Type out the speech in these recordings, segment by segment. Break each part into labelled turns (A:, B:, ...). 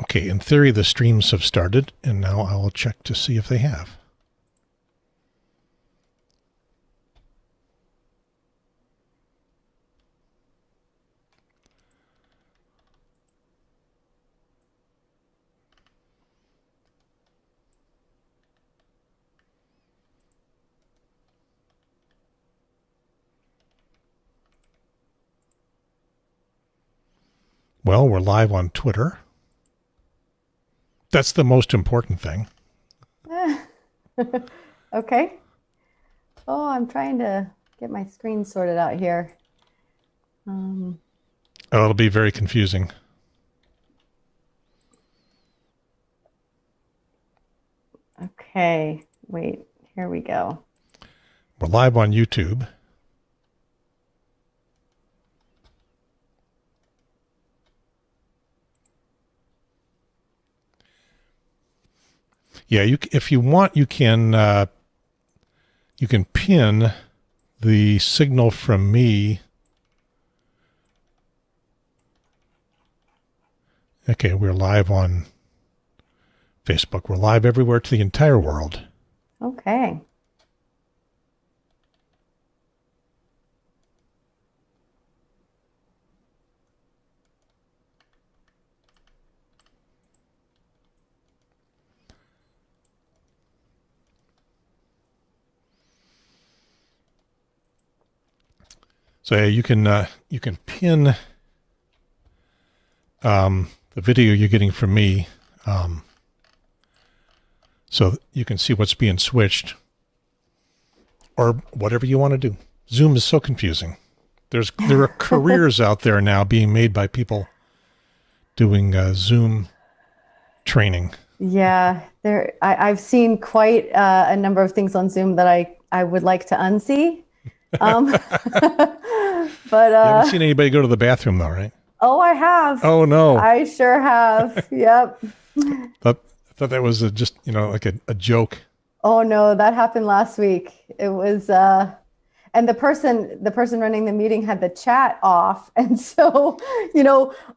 A: Okay, in theory, the streams have started, and now I will check to see if they have. Well, we're live on Twitter. That's the most important thing.
B: Okay. Oh, I'm trying to get my screen sorted out here.
A: Oh, it'll be very confusing.
B: Okay, wait, here we go.
A: We're live on YouTube. Yeah, if you want, you can pin the signal from me. Okay, we're live on Facebook. We're live everywhere to the entire world.
B: Okay.
A: So yeah, you can pin the video you're getting from me, so you can see what's being switched, or whatever you want to do. Zoom is so confusing. There are careers out there now being made by people doing Zoom training.
B: Yeah, I've seen quite a number of things on Zoom that I would like to unsee. But
A: you haven't seen anybody go to the bathroom though, right?
B: Oh, I have.
A: Oh no,
B: I sure have. Yep.
A: I thought that was just like a joke.
B: Oh no, that happened last week. It was and the person running the meeting had the chat off, and so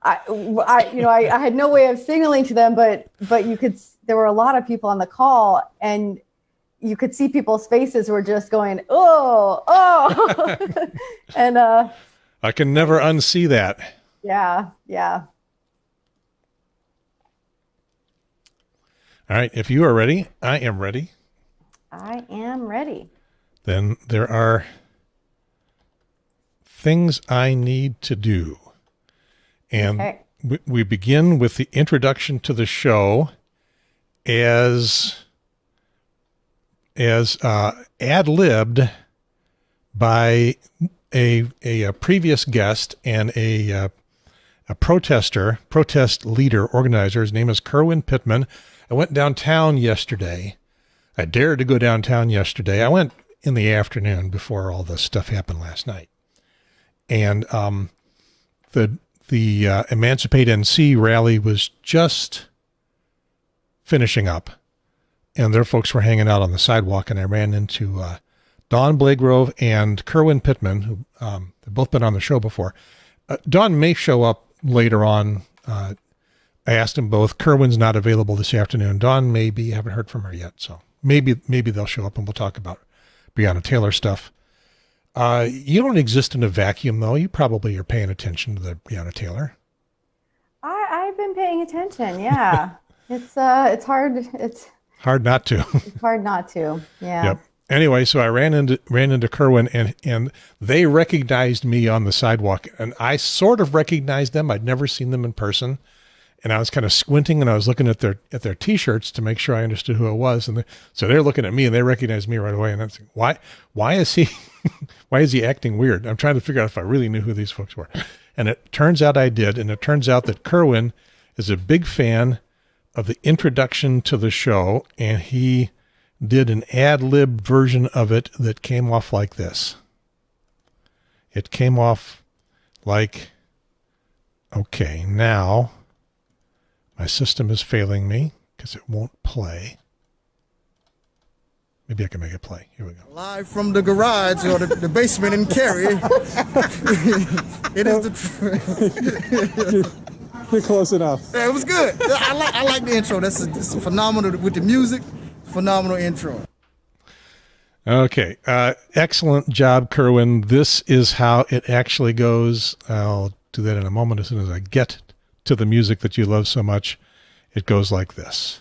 B: I had no way of signaling to them, but there were a lot of people on the call, and you could see people's faces were just going, oh, and
A: I can never unsee that.
B: Yeah.
A: All right, if you are ready, I am ready.
B: I am ready.
A: Then there are things I need to do. And
B: okay.
A: we begin with the introduction to the show as ad-libbed by a previous guest and a protest leader, organizer. His name is Kerwin Pittman. I went downtown yesterday. I dared to go downtown yesterday. I went in the afternoon before all this stuff happened last night. And the Emancipate NC rally was just finishing up. And their folks were hanging out on the sidewalk, and I ran into Don Blagrove and Kerwin Pittman, who they've both been on the show before. Don may show up later on. I asked them both. Kerwin's not available this afternoon. Don maybe, haven't heard from her yet, so maybe they'll show up and we'll talk about Breonna Taylor stuff. You don't exist in a vacuum, though. You probably are paying attention to the Breonna Taylor.
B: I've been paying attention. Yeah, it's hard. It's
A: hard not to.
B: It's hard not to. Yeah.
A: Yep. Anyway, so I ran into Kerwin, and they recognized me on the sidewalk, and I sort of recognized them. I'd never seen them in person, and I was kind of squinting, and I was looking at their T-shirts to make sure I understood who it was, and so they're looking at me, and they recognized me right away, and I'm thinking, why is he why is he acting weird? I'm trying to figure out if I really knew who these folks were, and it turns out I did, and it turns out that Kerwin is a big fan of the introduction to the show, and he did an ad-lib version of it that came off like this. It came off like, okay, now my system is failing me because it won't play. Maybe I can make it play. Here we go.
C: Live from the garage or the basement in Cary. It is the
D: You're close enough.
C: Yeah, it was good. I like the intro. It's phenomenal with the music. Phenomenal intro.
A: Okay. Excellent job, Kerwin. This is how it actually goes. I'll do that in a moment as soon as I get to the music that you love so much. It goes like this.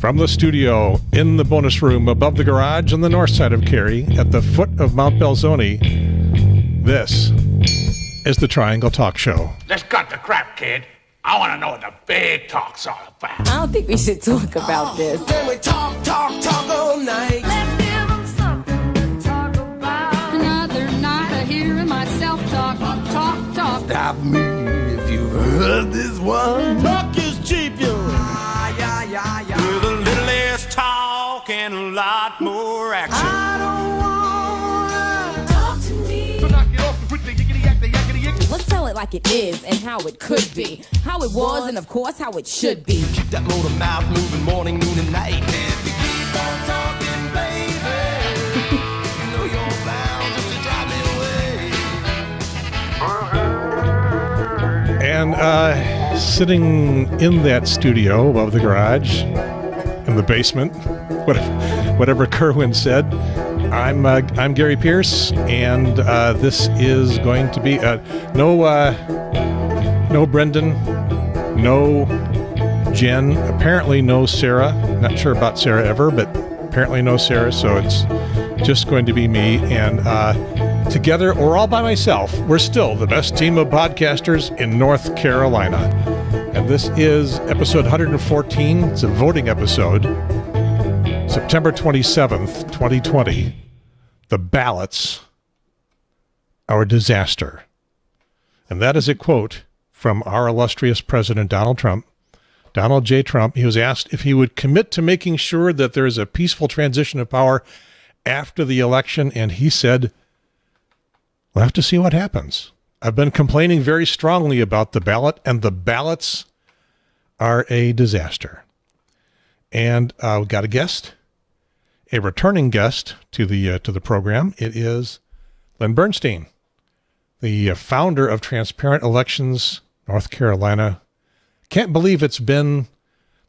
A: From the studio in the bonus room above the garage on the north side of Cary at the foot of Mount Belzoni, this is the Triangle Talk Show.
E: Let's cut the crap, kid. I want to know what the big talk's all about.
F: I don't think we should talk about this.
G: Then we talk all night.
H: Let's give them something to talk about. Another night of hearing myself talk.
G: Stop me if you've heard this one. Talk is cheap, yo.
E: With a little less talk and a lot more action.
G: I don't wanna
H: Talk to me.
E: So knock it off and put the yickety-yak.
F: Let's tell it like it is and how it could be. How it was and, of course, how it should be.
G: keep that motor mouth moving morning, noon, and night. And we keep on talking, baby. You know you're bound just to drive me away.
A: And sitting in that studio above the garage, in the basement, whatever Kerwin said, I'm Gary Pierce, and this is going to be no Brendan, no Jen, apparently no Sarah. Not sure about Sarah ever, but apparently no Sarah. So it's just going to be me, and together or all by myself, we're still the best team of podcasters in North Carolina. And this is episode 114. It's a voting episode. September 27th, 2020. The ballots are a disaster. And that is a quote from our illustrious President Donald Trump. Donald J. Trump. He was asked if he would commit to making sure that there is a peaceful transition of power after the election, and he said, we'll have to see what happens. I've been complaining very strongly about the ballot, and the ballots are a disaster. And we got a guest, a returning guest to the program. It is Lynn Bernstein, the founder of Transparent Elections North Carolina. Can't believe it's been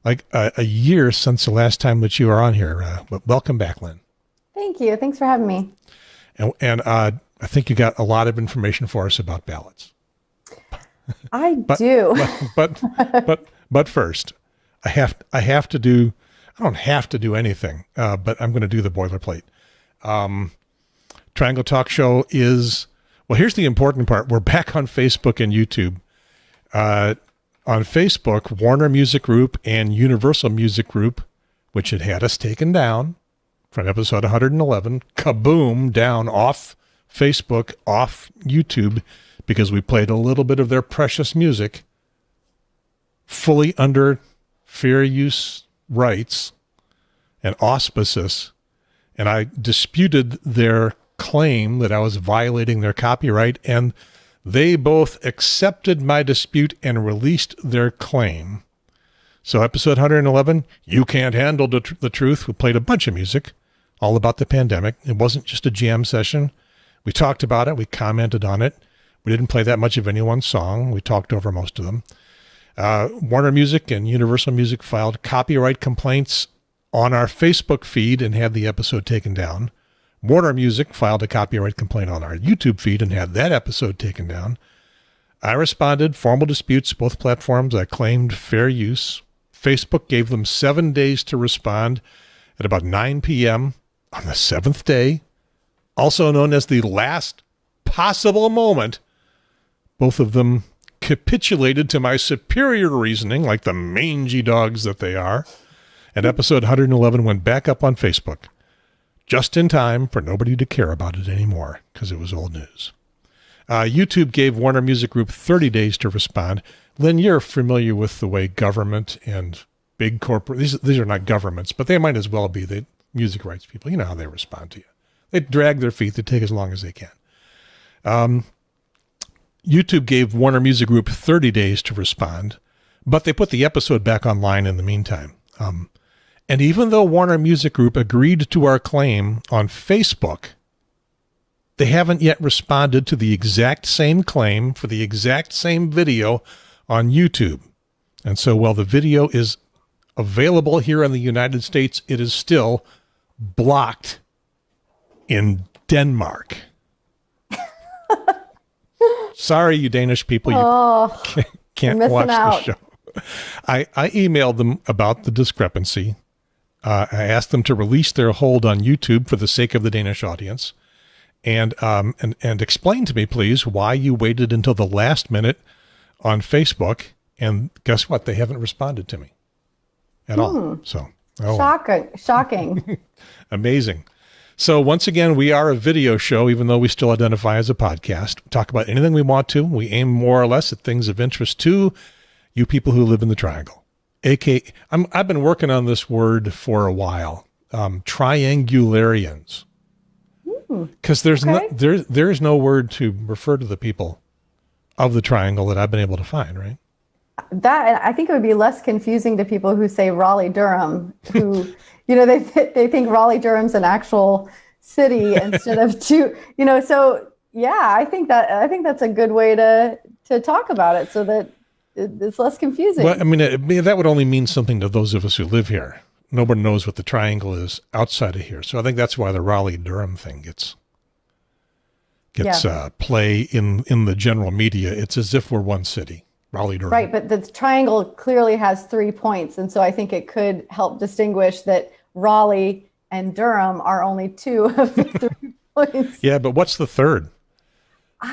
A: like a year since the last time that you were on here. But welcome back, Lynn.
B: Thank you. Thanks for having me.
A: And I think you got a lot of information for us about ballots.
B: I do.
A: But first, I have to do. I don't have to do anything, but I'm going to do the boilerplate. Triangle Talk Show is, well, here's the important part. We're back on Facebook and YouTube. On Facebook, Warner Music Group and Universal Music Group, which had us taken down from episode 111, kaboom, down off Facebook, off YouTube, because we played a little bit of their precious music, fully under fair use rights and auspices, and I disputed their claim that I was violating their copyright, and they both accepted my dispute and released their claim. So episode 111, You Can't Handle the Truth. We played a bunch of music, all about the pandemic. It wasn't just a jam session. We talked about it. We commented on it. We didn't play that much of anyone's song. We talked over most of them. Warner Music and Universal Music filed copyright complaints on our Facebook feed and had the episode taken down. Warner Music filed a copyright complaint on our YouTube feed and had that episode taken down. I responded, formal disputes, both platforms. I claimed fair use. Facebook gave them 7 days to respond. At about 9 p.m. on the 7th day, also known as the last possible moment, both of them capitulated to my superior reasoning, like the mangy dogs that they are, and episode 111 went back up on Facebook, just in time for nobody to care about it anymore, because it was old news. YouTube gave Warner Music Group 30 days to respond. Lynn, you're familiar with the way government and big corporate, these are not governments, but they might as well be the music rights people. You know how they respond to you. They drag their feet. They take as long as they can. YouTube gave Warner Music Group 30 days to respond, but they put the episode back online in the meantime. And even though Warner Music Group agreed to our claim on Facebook, they haven't yet responded to the exact same claim for the exact same video on YouTube. And so while the video is available here in the United States, it is still blocked in Denmark. Sorry, you Danish people, you can't watch the show. I emailed them about the discrepancy. I asked them to release their hold on YouTube for the sake of the Danish audience, and explain to me, please, why you waited until the last minute on Facebook. And guess what? They haven't responded to me at all. So
B: Shocking.
A: Amazing. So once again, we are a video show, even though we still identify as a podcast. We talk about anything we want to. We aim more or less at things of interest to you people who live in the Triangle. I've been working on this word for a while. Triangularians. Because there's no word to refer to the people of the Triangle that I've been able to find, right?
B: That, I think it would be less confusing to people who say Raleigh-Durham, who, they think Raleigh-Durham's an actual city instead of two, so yeah, I think that's a good way to talk about it so that it's less confusing.
A: Well, I mean, that would only mean something to those of us who live here. Nobody knows what the Triangle is outside of here. So I think that's why the Raleigh-Durham thing gets play in the general media. It's as if we're one city. Raleigh-Durham.
B: Right, but the Triangle clearly has 3 points, and so I think it could help distinguish that Raleigh and Durham are only 2 of the 3 points.
A: Yeah, but what's the third?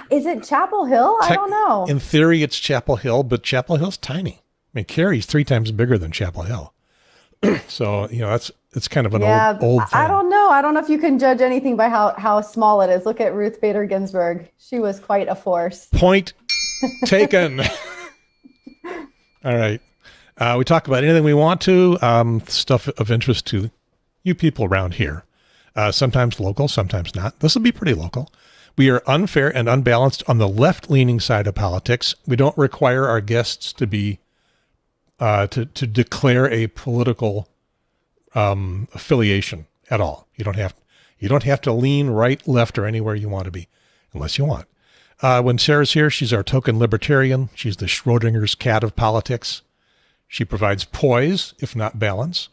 B: Is it Chapel Hill? I don't know.
A: In theory, it's Chapel Hill, but Chapel Hill's tiny. I mean, Cary's 3 times bigger than Chapel Hill. So, it's kind of an old thing.
B: I don't know. I don't know if you can judge anything by how small it is. Look at Ruth Bader Ginsburg. She was quite a force.
A: Point taken. All right. We talk about anything we want to, stuff of interest to you people around here. Sometimes local, sometimes not. This will be pretty local. We are unfair and unbalanced on the left-leaning side of politics. We don't require our guests to be to declare a political affiliation at all. You don't have to lean right, left, or anywhere you want to be, unless you want. When Sarah's here, she's our token libertarian. She's the Schrodinger's cat of politics. She provides poise, if not balance.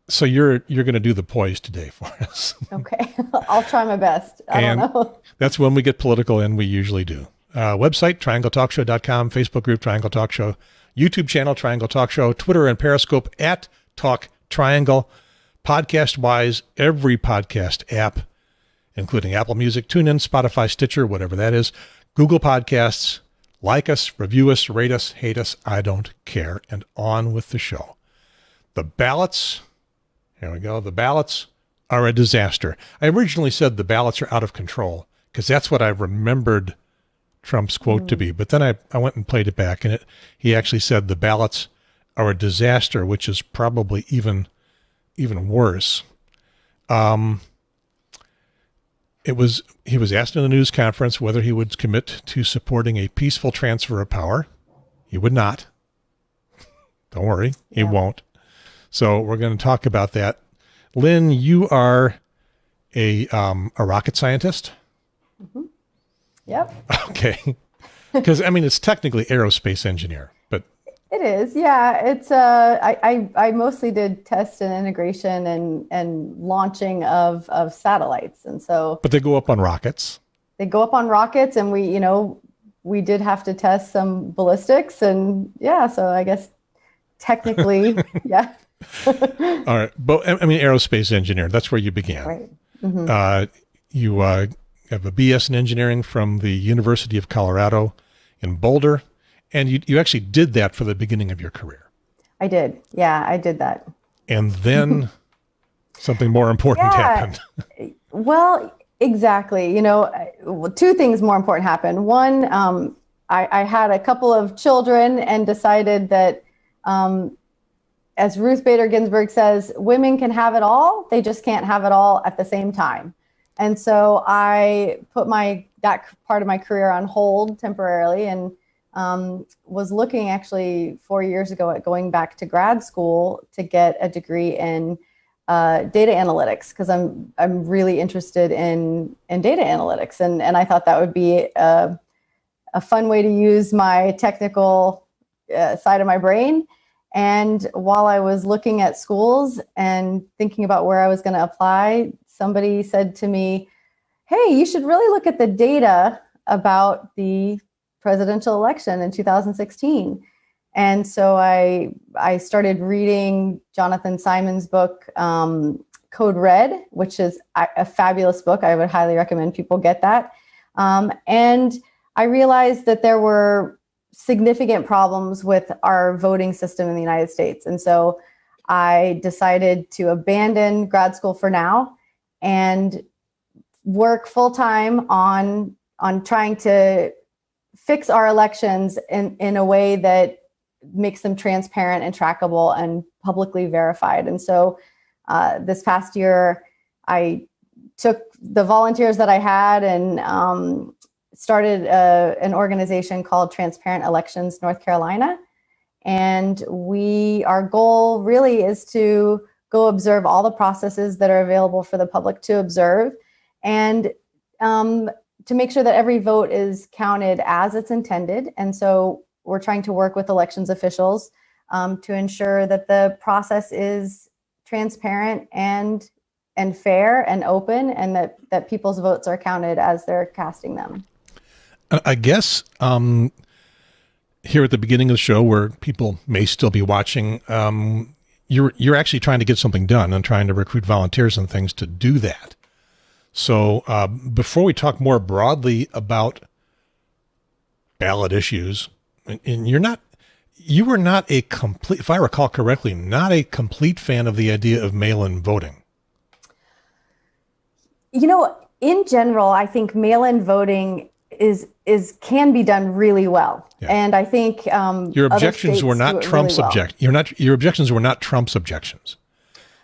A: So you're going to do the poise today for us.
B: Okay. I'll try my best. I don't know.
A: That's when we get political, and we usually do. Website, triangletalkshow.com, Facebook group, Triangle Talk Show, YouTube channel, Triangle Talk Show, Twitter and Periscope at Talk Triangle. Podcast-wise, every podcast app, including Apple Music, TuneIn, Spotify, Stitcher, whatever that is, Google Podcasts. Like us, review us, rate us, hate us, I don't care. And on with the show. The ballots, here we go. The ballots are a disaster. I originally said the ballots are out of control because that's what I remembered Trump's quote to be. But then I went and played it back, and he actually said the ballots are a disaster, which is probably even worse. He was asked in a news conference whether he would commit to supporting a peaceful transfer of power. He would not. Don't worry, he won't. So we're going to talk about that. Lynn, you are a rocket scientist?
B: Mm-hmm. Yep.
A: Okay. Because, I mean, it's technically aerospace engineer, but...
B: It is, yeah. It's I mostly did test and integration and launching of satellites, and so.
A: But they go up on rockets.
B: They go up on rockets, and we did have to test some ballistics, and yeah. So I guess technically, yeah.
A: All right, but I mean, aerospace engineer. That's where you began.
B: Right. Mm-hmm.
A: You have a BS in engineering from the University of Colorado in Boulder. And you actually did that for the beginning of your career.
B: I did. Yeah, I did that.
A: And then something more important happened.
B: Well, exactly. 2 things more important happened. One, I had a couple of children and decided that, as Ruth Bader Ginsburg says, women can have it all. They just can't have it all at the same time. And so I put that part of my career on hold temporarily, and was looking actually 4 years ago at going back to grad school to get a degree in data analytics, because I'm really interested in data analytics, and I thought that would be a fun way to use my technical side of my brain. And while I was looking at schools and thinking about where I was going to apply, somebody said to me, "Hey, you should really look at the data about the presidential election in 2016." And so I started reading Jonathan Simon's book, Code Red, which is a fabulous book. I would highly recommend people get that. And I realized that there were significant problems with our voting system in the United States. And so I decided to abandon grad school for now and work full-time on trying to fix our elections in a way that makes them transparent and trackable and publicly verified. And so this past year, I took the volunteers that I had and started an organization called Transparent Elections North Carolina. And our goal really is to go observe all the processes that are available for the public to observe, and to make sure that every vote is counted as it's intended. And so we're trying to work with elections officials to ensure that the process is transparent and fair and open, and that people's votes are counted as they're casting them.
A: I guess here at the beginning of the show, where people may still be watching, you're actually trying to get something done and trying to recruit volunteers and things to do that. So before we talk more broadly about ballot issues, and you were not a complete, if I recall correctly, not a complete fan of the idea of mail-in voting.
B: In general, I think mail-in voting can be done really well. Yeah. And I think
A: your objections were not Trump's Your objections were not Trump's objections,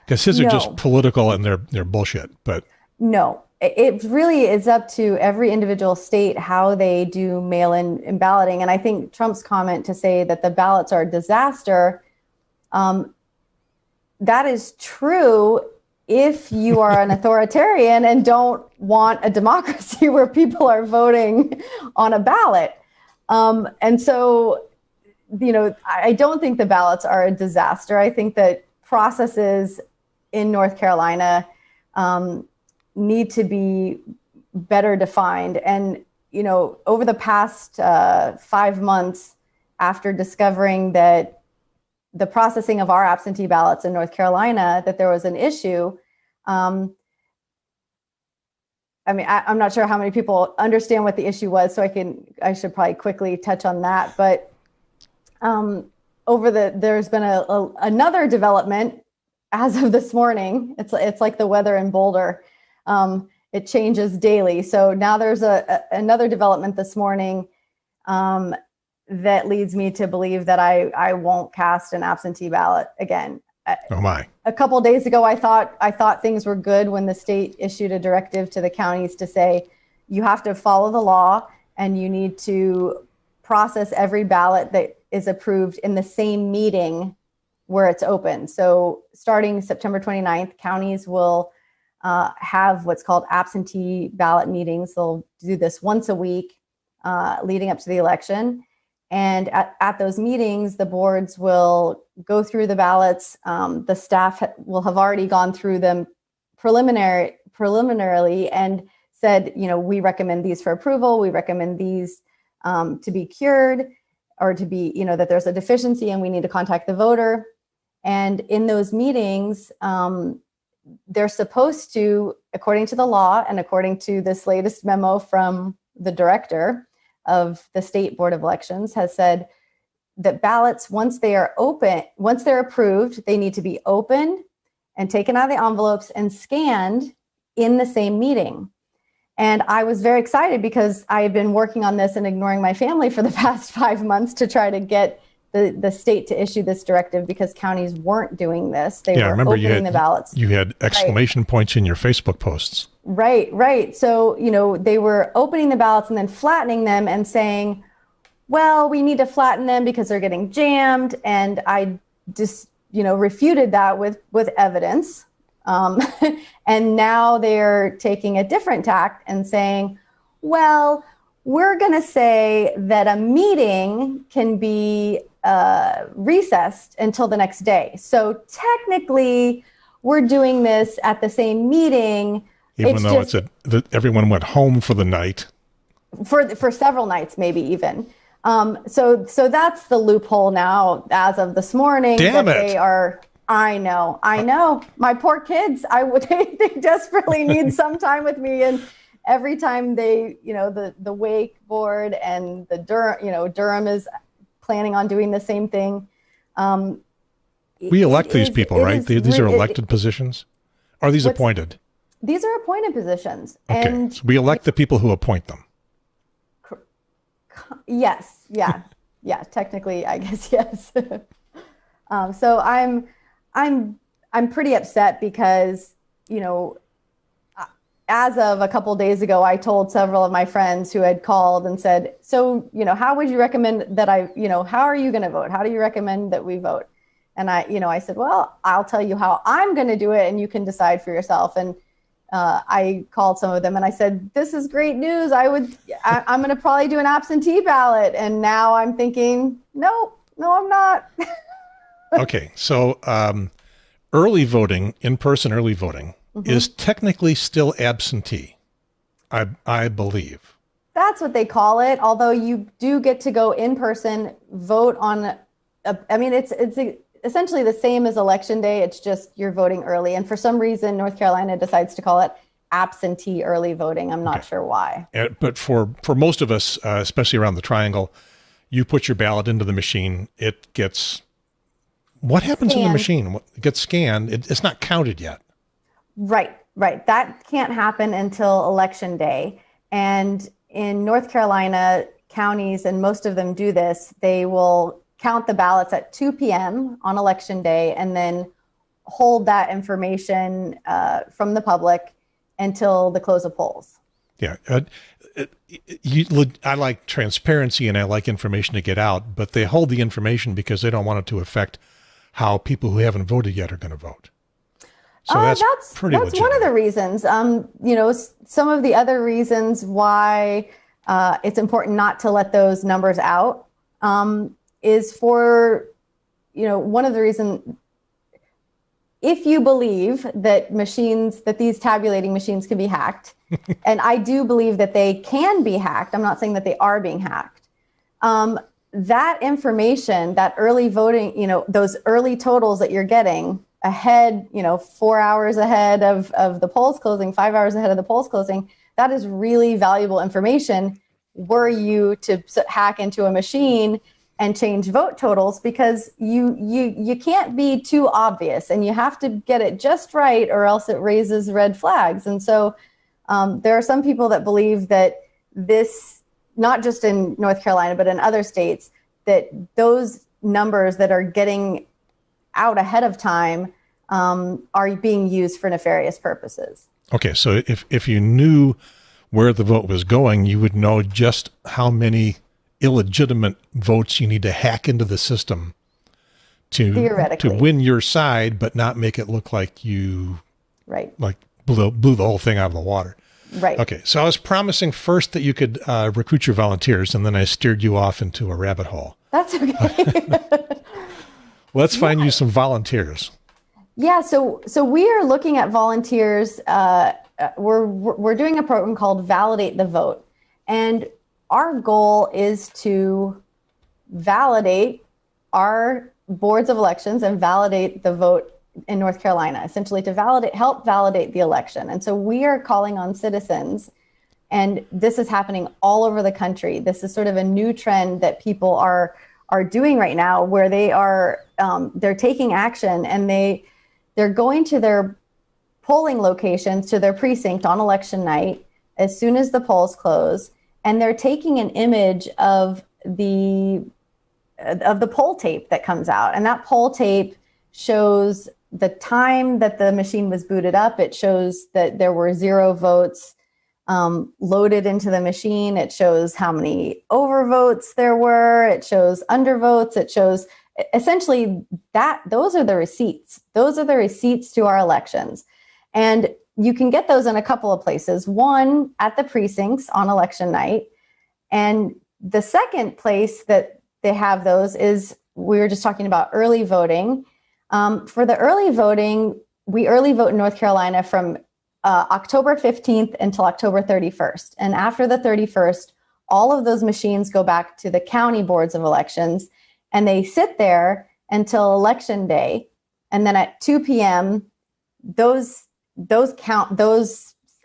A: because his are just political and they're bullshit. But
B: no, it really is up to every individual state how they do mail-in balloting. And I think Trump's comment to say that the ballots are a disaster, that is true if you are an authoritarian and don't want a democracy where people are voting on a ballot. And so, I don't think the ballots are a disaster. I think that processes in North Carolina need to be better defined. And, over the past 5 months, after discovering that the processing of our absentee ballots in North Carolina, that there was an issue. I'm not sure how many people understand what the issue was, so I should probably quickly touch on that. But there's been another development as of this morning. It's like the weather in Boulder. It changes daily. So now there's another development this morning that leads me to believe that I won't cast an absentee ballot again.
A: Oh my!
B: A couple of days ago, I thought things were good when the state issued a directive to the counties to say you have to follow the law and you need to process every ballot that is approved in the same meeting where it's open. So starting September 29th, counties will have what's called absentee ballot meetings. They'll do this once a week leading up to the election. And at those meetings, the boards will go through the ballots. The staff will have already gone through them preliminarily and said, we recommend these for approval. We recommend these to be cured, or to be, that there's a deficiency and we need to contact the voter. And in those meetings, they're supposed to, according to the law and according to this latest memo from the director of the State Board of Elections, has said that ballots, once they're approved, they need to be opened and taken out of the envelopes and scanned in the same meeting. And I was very excited because I had been working on this and ignoring my family for the past 5 months to try to get the state to issue this directive, because counties weren't doing this. They were opening the ballots.
A: You had exclamation points in your Facebook posts.
B: Right. So, they were opening the ballots and then flattening them and saying, well, we need to flatten them because they're getting jammed. And I just, refuted that with evidence. And now they're taking a different tack and saying, well, we're going to say that a meeting can be recessed until the next day. So technically, we're doing this at the same meeting.
A: Even though everyone went home for the night.
B: For several nights, maybe even. So that's the loophole now as of this morning.
A: Damn it.
B: They are. I know. My poor kids. They desperately need some time with me, and every time they, the Wake board and the Durham is planning on doing the same thing.
A: We elect these people, right? These are elected positions. Are these appointed?
B: These are appointed positions.
A: Okay.
B: And
A: so we elect the people who appoint them.
B: Yes. Yeah. Yeah. Technically, I guess yes. So I'm pretty upset because, as of a couple of days ago, I told several of my friends who had called and said, so, how would you recommend that how are you going to vote? How do you recommend that we vote? And I said, well, I'll tell you how I'm going to do it and you can decide for yourself. And I called some of them and I said, this is great news. I'm going to probably do an absentee ballot. And now I'm thinking, no, I'm not.
A: Okay. So early voting, in-person early voting, is technically still absentee, I believe.
B: That's what they call it. Although you do get to go in person, vote on, it's essentially the same as election day. It's just you're voting early. And for some reason, North Carolina decides to call it absentee early voting. I'm not sure why.
A: But for most of us, especially around the Triangle, you put your ballot into the machine. It gets, what happens in the machine? It gets scanned. It's not counted yet.
B: Right. That can't happen until election day. And in North Carolina, counties, and most of them do this, they will count the ballots at 2 p.m. on election day and then hold that information from the public until the close of polls.
A: Yeah. I like transparency and I like information to get out, but they hold the information because they don't want it to affect how people who haven't voted yet are going to vote. So that's pretty legitimate.
B: One of the reasons. Some of the other reasons why it's important not to let those numbers out is for, one of the reasons, if you believe that these tabulating machines can be hacked, and I do believe that they can be hacked, I'm not saying that they are being hacked, that information, that early voting, those early totals that you're getting ahead, 4 hours ahead of the polls closing, 5 hours ahead of the polls closing, that is really valuable information were you to hack into a machine and change vote totals, because you can't be too obvious and you have to get it just right or else it raises red flags. And so there are some people that believe that this, not just in North Carolina, but in other states, that those numbers that are getting out ahead of time are being used for nefarious purposes.
A: Okay, so if you knew where the vote was going, you would know just how many illegitimate votes you need to hack into the system to win your side, but not make it look like you blew the whole thing out of the water.
B: Right.
A: Okay, so I was promising first that you could recruit your volunteers, and then I steered you off into a rabbit hole.
B: That's okay.
A: Let's find you some volunteers.
B: Yeah, so we are looking at volunteers. We're doing a program called Validate the Vote, and our goal is to validate our boards of elections and validate the vote in North Carolina, essentially to help validate the election. And so we are calling on citizens, and this is happening all over the country. This is sort of a new trend that people are doing right now, where they are they're taking action, and they're going to their polling locations, to their precinct on election night as soon as the polls close, and they're taking an image of the poll tape that comes out. And that poll tape shows the time that the machine was booted up. It shows that there were 0 votes loaded into the machine. It shows how many overvotes there were. It shows undervotes. It shows essentially those are the receipts. Those are the receipts to our elections. And you can get those in a couple of places. One, at the precincts on election night. And the second place that they have those is, we were just talking about early voting. For the early voting, we early vote in North Carolina from October 15th until October 31st. And after the 31st, all of those machines go back to the county boards of elections, and they sit there until election day. And then at 2 p.m.,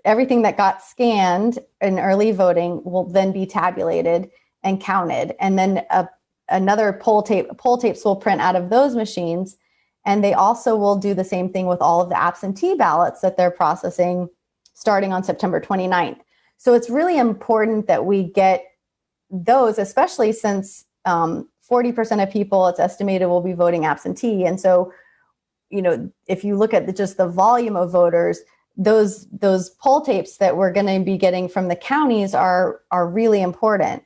B: everything that got scanned in early voting will then be tabulated and counted. And then another poll tapes will print out of those machines. And they also will do the same thing with all of the absentee ballots that they're processing starting on September 29th. So it's really important that we get those, especially since 40% of people, it's estimated, will be voting absentee. And so, if you look at just the volume of voters, those poll tapes that we're going to be getting from the counties are really important.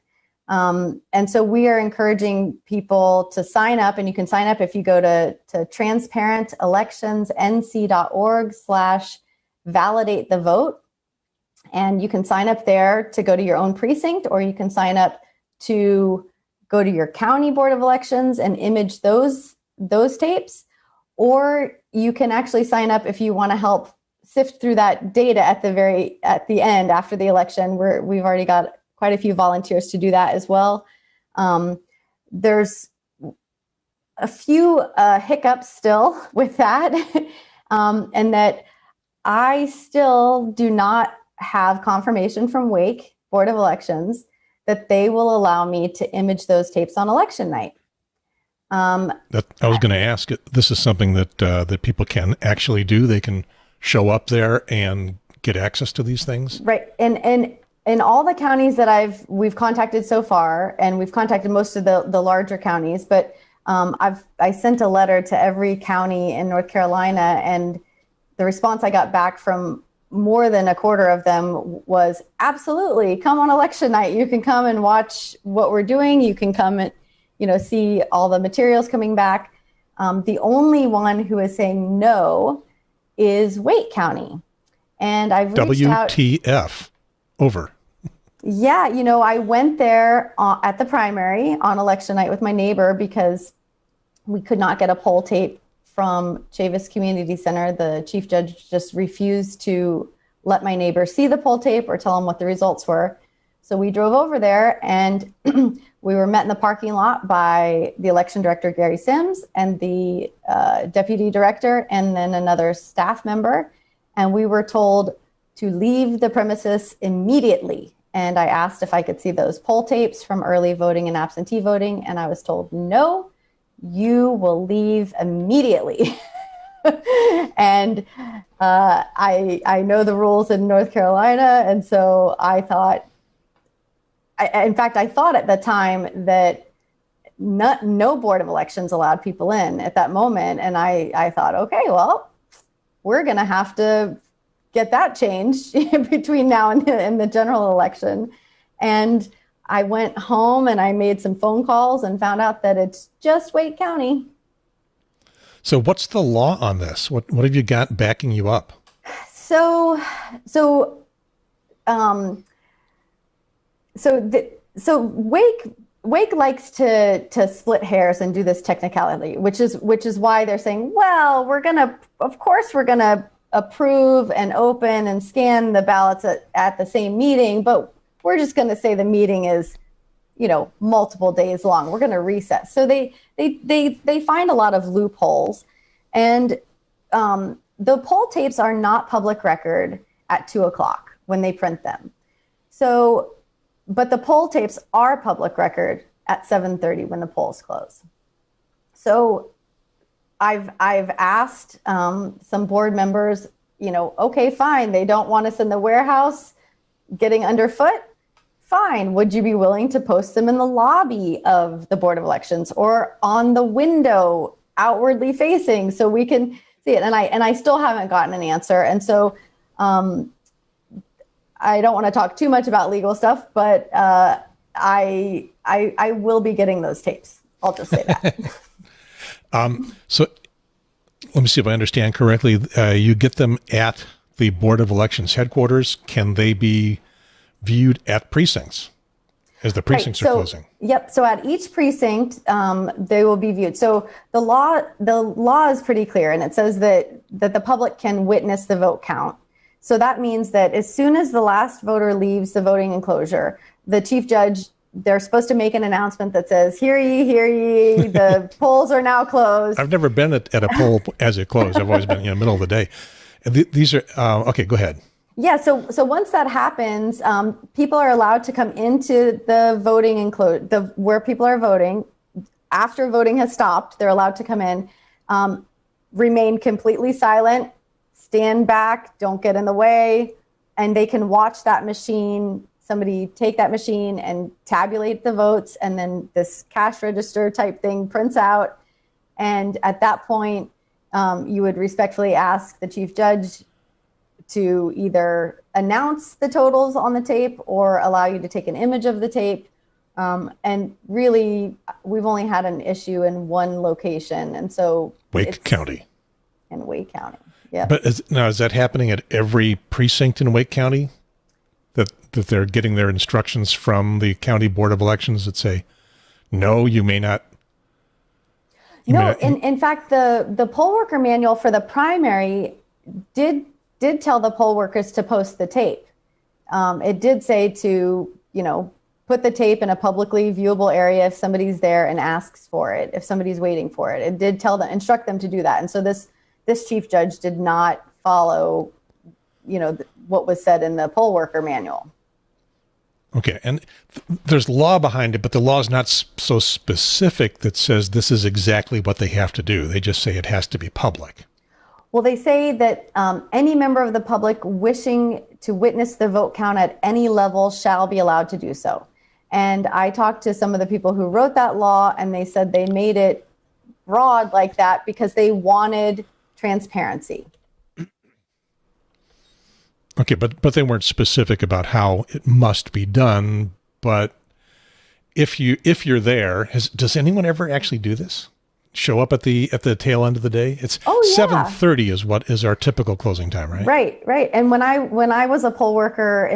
B: And so we are encouraging people to sign up, and you can sign up if you go to transparentelectionsnc.org/validate the vote. And you can sign up there to go to your own precinct, or you can sign up to go to your county board of elections and image those tapes. Or you can actually sign up if you want to help sift through that data at the end after the election. We've already got quite a few volunteers to do that as well. There's a few hiccups still with that, and that I still do not have confirmation from Wake Board of Elections that they will allow me to image those tapes on election night. I
A: was going to ask, this is something that people can actually do. They can show up there and get access to these things?
B: Right. And in all the counties that we've contacted so far, and we've contacted most of the larger counties, but I sent a letter to every county in North Carolina, and the response I got back from more than a quarter of them was, absolutely, come on election night. You can come and watch what we're doing. You can come and, see all the materials coming back. The only one who is saying no is Wake County. And I've reached out.
A: WTF. Over.
B: Yeah, I went there at the primary on election night with my neighbor because we could not get a poll tape from Chavis Community Center. The chief judge just refused to let my neighbor see the poll tape or tell him what the results were. So we drove over there, and we were met in the parking lot by the election director, Gary Sims, and the deputy director, and then another staff member. And we were told to leave the premises immediately. And I asked if I could see those poll tapes from early voting and absentee voting. And I was told, no, you will leave immediately. And I know the rules in North Carolina. And so I thought, I thought at the time that no board of elections allowed people in at that moment. And I thought, okay, well, we're going to have to get that changed between now and the general election. And I went home and I made some phone calls and found out that it's just Wake County.
A: So what's the law on this? What have you got backing you up?
B: So Wake likes to split hairs and do this technicality, which is why they're saying, well, we're gonna approve and open and scan the ballots at the same meeting, but we're just going to say the meeting is, multiple days long. We're going to recess. So they find a lot of loopholes, and the poll tapes are not public record at 2:00 when they print them. So, but the poll tapes are public record at 7:30 when the polls close. So I've asked some board members, okay, fine. They don't want us in the warehouse getting underfoot. Fine. Would you be willing to post them in the lobby of the Board of Elections or on the window outwardly facing so we can see it? And I still haven't gotten an answer. And so I don't want to talk too much about legal stuff, but I will be getting those tapes. I'll just say that.
A: So let me see if I understand correctly. You get them at the Board of Elections headquarters. Can they be viewed at precincts as the precincts are closing?
B: Yep. So at each precinct, they will be viewed. So the law is pretty clear, and it says that the public can witness the vote count. So that means that as soon as the last voter leaves the voting enclosure, the chief judge, they're supposed to make an announcement that says, hear ye, the polls are now closed.
A: I've never been at a poll as it closed. I've always been in the middle of the day. And these are, okay, go ahead.
B: Yeah, so once that happens, people are allowed to come into the voting enclosure, where people are voting. After voting has stopped, they're allowed to come in, remain completely silent, stand back, don't get in the way, and they can watch that machine, somebody take that machine and tabulate the votes, and then this cash register type thing prints out. And at that point, you would respectfully ask the chief judge to either announce the totals on the tape or allow you to take an image of the tape. And really, we've only had an issue in one location. And so
A: Wake County.
B: In Wake County, yeah.
A: But is that happening at every precinct in Wake County? That they're getting their instructions from the County Board of Elections that say, no, you may not.
B: In fact, the poll worker manual for the primary did tell the poll workers to post the tape. It did say to, put the tape in a publicly viewable area if somebody's there and asks for it, if somebody's waiting for it. It did instruct them to do that. And so this chief judge did not follow, what was said in the poll worker manual.
A: Okay, and there's law behind it, but the law is not so specific that says this is exactly what they have to do. They just say it has to be public.
B: Well, they say that any member of the public wishing to witness the vote count at any level shall be allowed to do so. And I talked to some of the people who wrote that law, and they said they made it broad like that because they wanted transparency.
A: Okay, but they weren't specific about how it must be done. But if you're there, does anyone ever actually do this? Show up at the tail end of the day? It's 7:30 is our typical closing time, right?
B: Right. And when I was a poll worker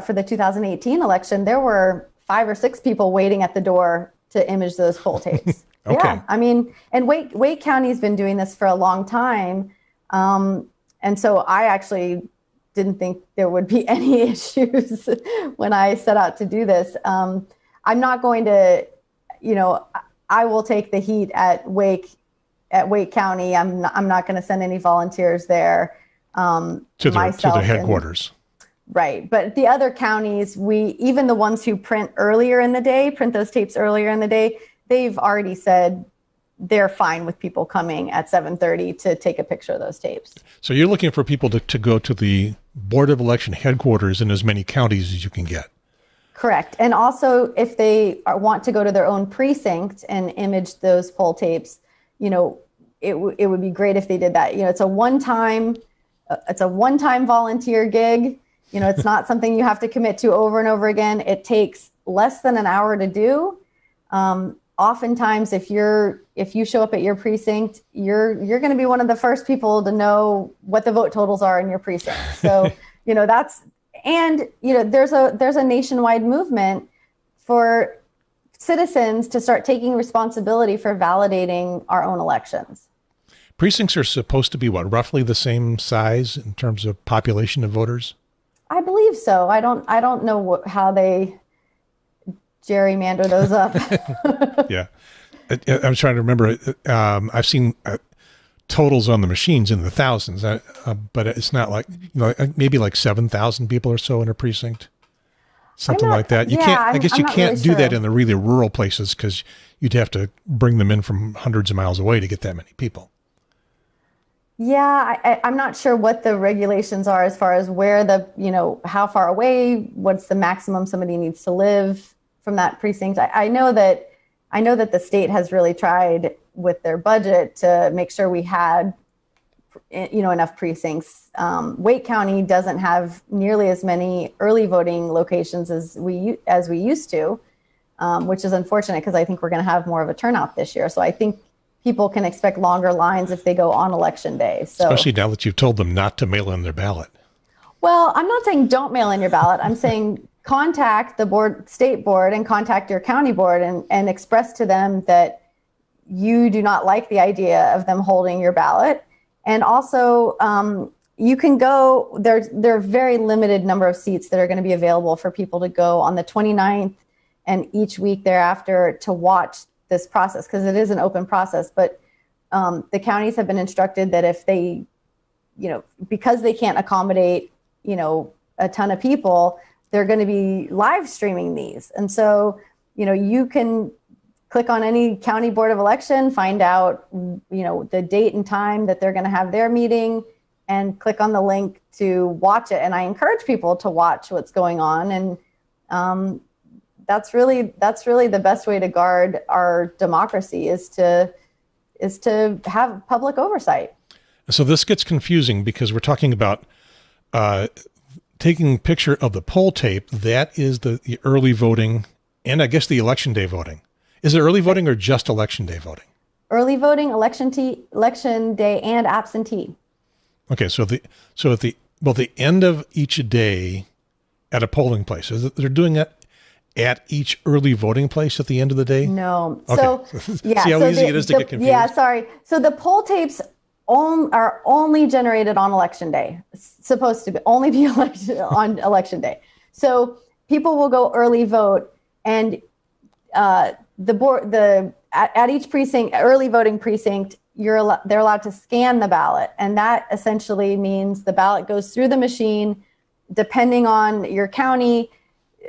B: for the 2018 election, there were 5 or 6 people waiting at the door to image those poll tapes.
A: Okay.
B: Yeah, I mean, and Wake County's been doing this for a long time, and so I actually didn't think there would be any issues when I set out to do this. I'm not going to, I will take the heat at Wake County. I'm not going to send any volunteers there.
A: To the headquarters.
B: Right. But the other counties, even the ones who print those tapes earlier in the day, they've already said they're fine with people coming at 7:30 to take a picture of those tapes.
A: So you're looking for people to go to the Board of Election headquarters in as many counties as you can get.
B: Correct. And also, if they want to go to their own precinct and image those poll tapes, it would be great if they did that. It's a one-time volunteer gig. It's not something you have to commit to over and over again. It takes less than an hour to do. Oftentimes, if you show up at your precinct, you're going to be one of the first people to know what the vote totals are in your precinct. So, there's a nationwide movement for citizens to start taking responsibility for validating our own elections.
A: Precincts are supposed to be roughly the same size in terms of population of voters?
B: I believe so. I don't know how they gerrymander those up.
A: Yeah. I'm trying to remember. I've seen totals on the machines in the thousands, but it's not like, maybe like 7,000 people or so in a precinct, something like that. You can't, I guess you can't really do that in the really rural places because you'd have to bring them in from hundreds of miles away to get that many people.
B: Yeah, I'm not sure what the regulations are as far as where how far away, what's the maximum somebody needs to live from that precinct. I know that the state has really tried with their budget to make sure we had, enough precincts. Wake County doesn't have nearly as many early voting locations as we used to, which is unfortunate because I think we're going to have more of a turnout this year. So I think people can expect longer lines if they go on election day. So,
A: especially now that you've told them not to mail in their ballot.
B: well, I'm not saying don't mail in your ballot. I'm saying contact the state board and contact your county board and express to them that you do not like the idea of them holding your ballot. And also, you can go, there are very limited number of seats that are going to be available for people to go on the 29th and each week thereafter to watch this process, because it is an open process. But the counties have been instructed that if they, because they can't accommodate, a ton of people, they're going to be live streaming these. And so, you can click on any county board of election, find out, the date and time that they're going to have their meeting, and click on the link to watch it. And I encourage people to watch what's going on. And that's really the best way to guard our democracy is to have public oversight.
A: So this gets confusing because we're talking about taking a picture of the poll tape. That is the early voting and I guess the election day voting. Is it early voting or just election day voting? Early voting,
B: election day, and absentee.
A: Okay, so at the end of each day at a polling place, they're doing that at each early voting place at the end of the day?
B: No.
A: Okay.
B: So yeah.
A: See how easy it is to get confused?
B: Yeah, sorry. So the poll tapes are only generated on election day. It's supposed to only be elected on election day. So people will go early vote, and the board, at each precinct, early voting precinct, they're allowed to scan the ballot, and that essentially means the ballot goes through the machine. Depending on your county,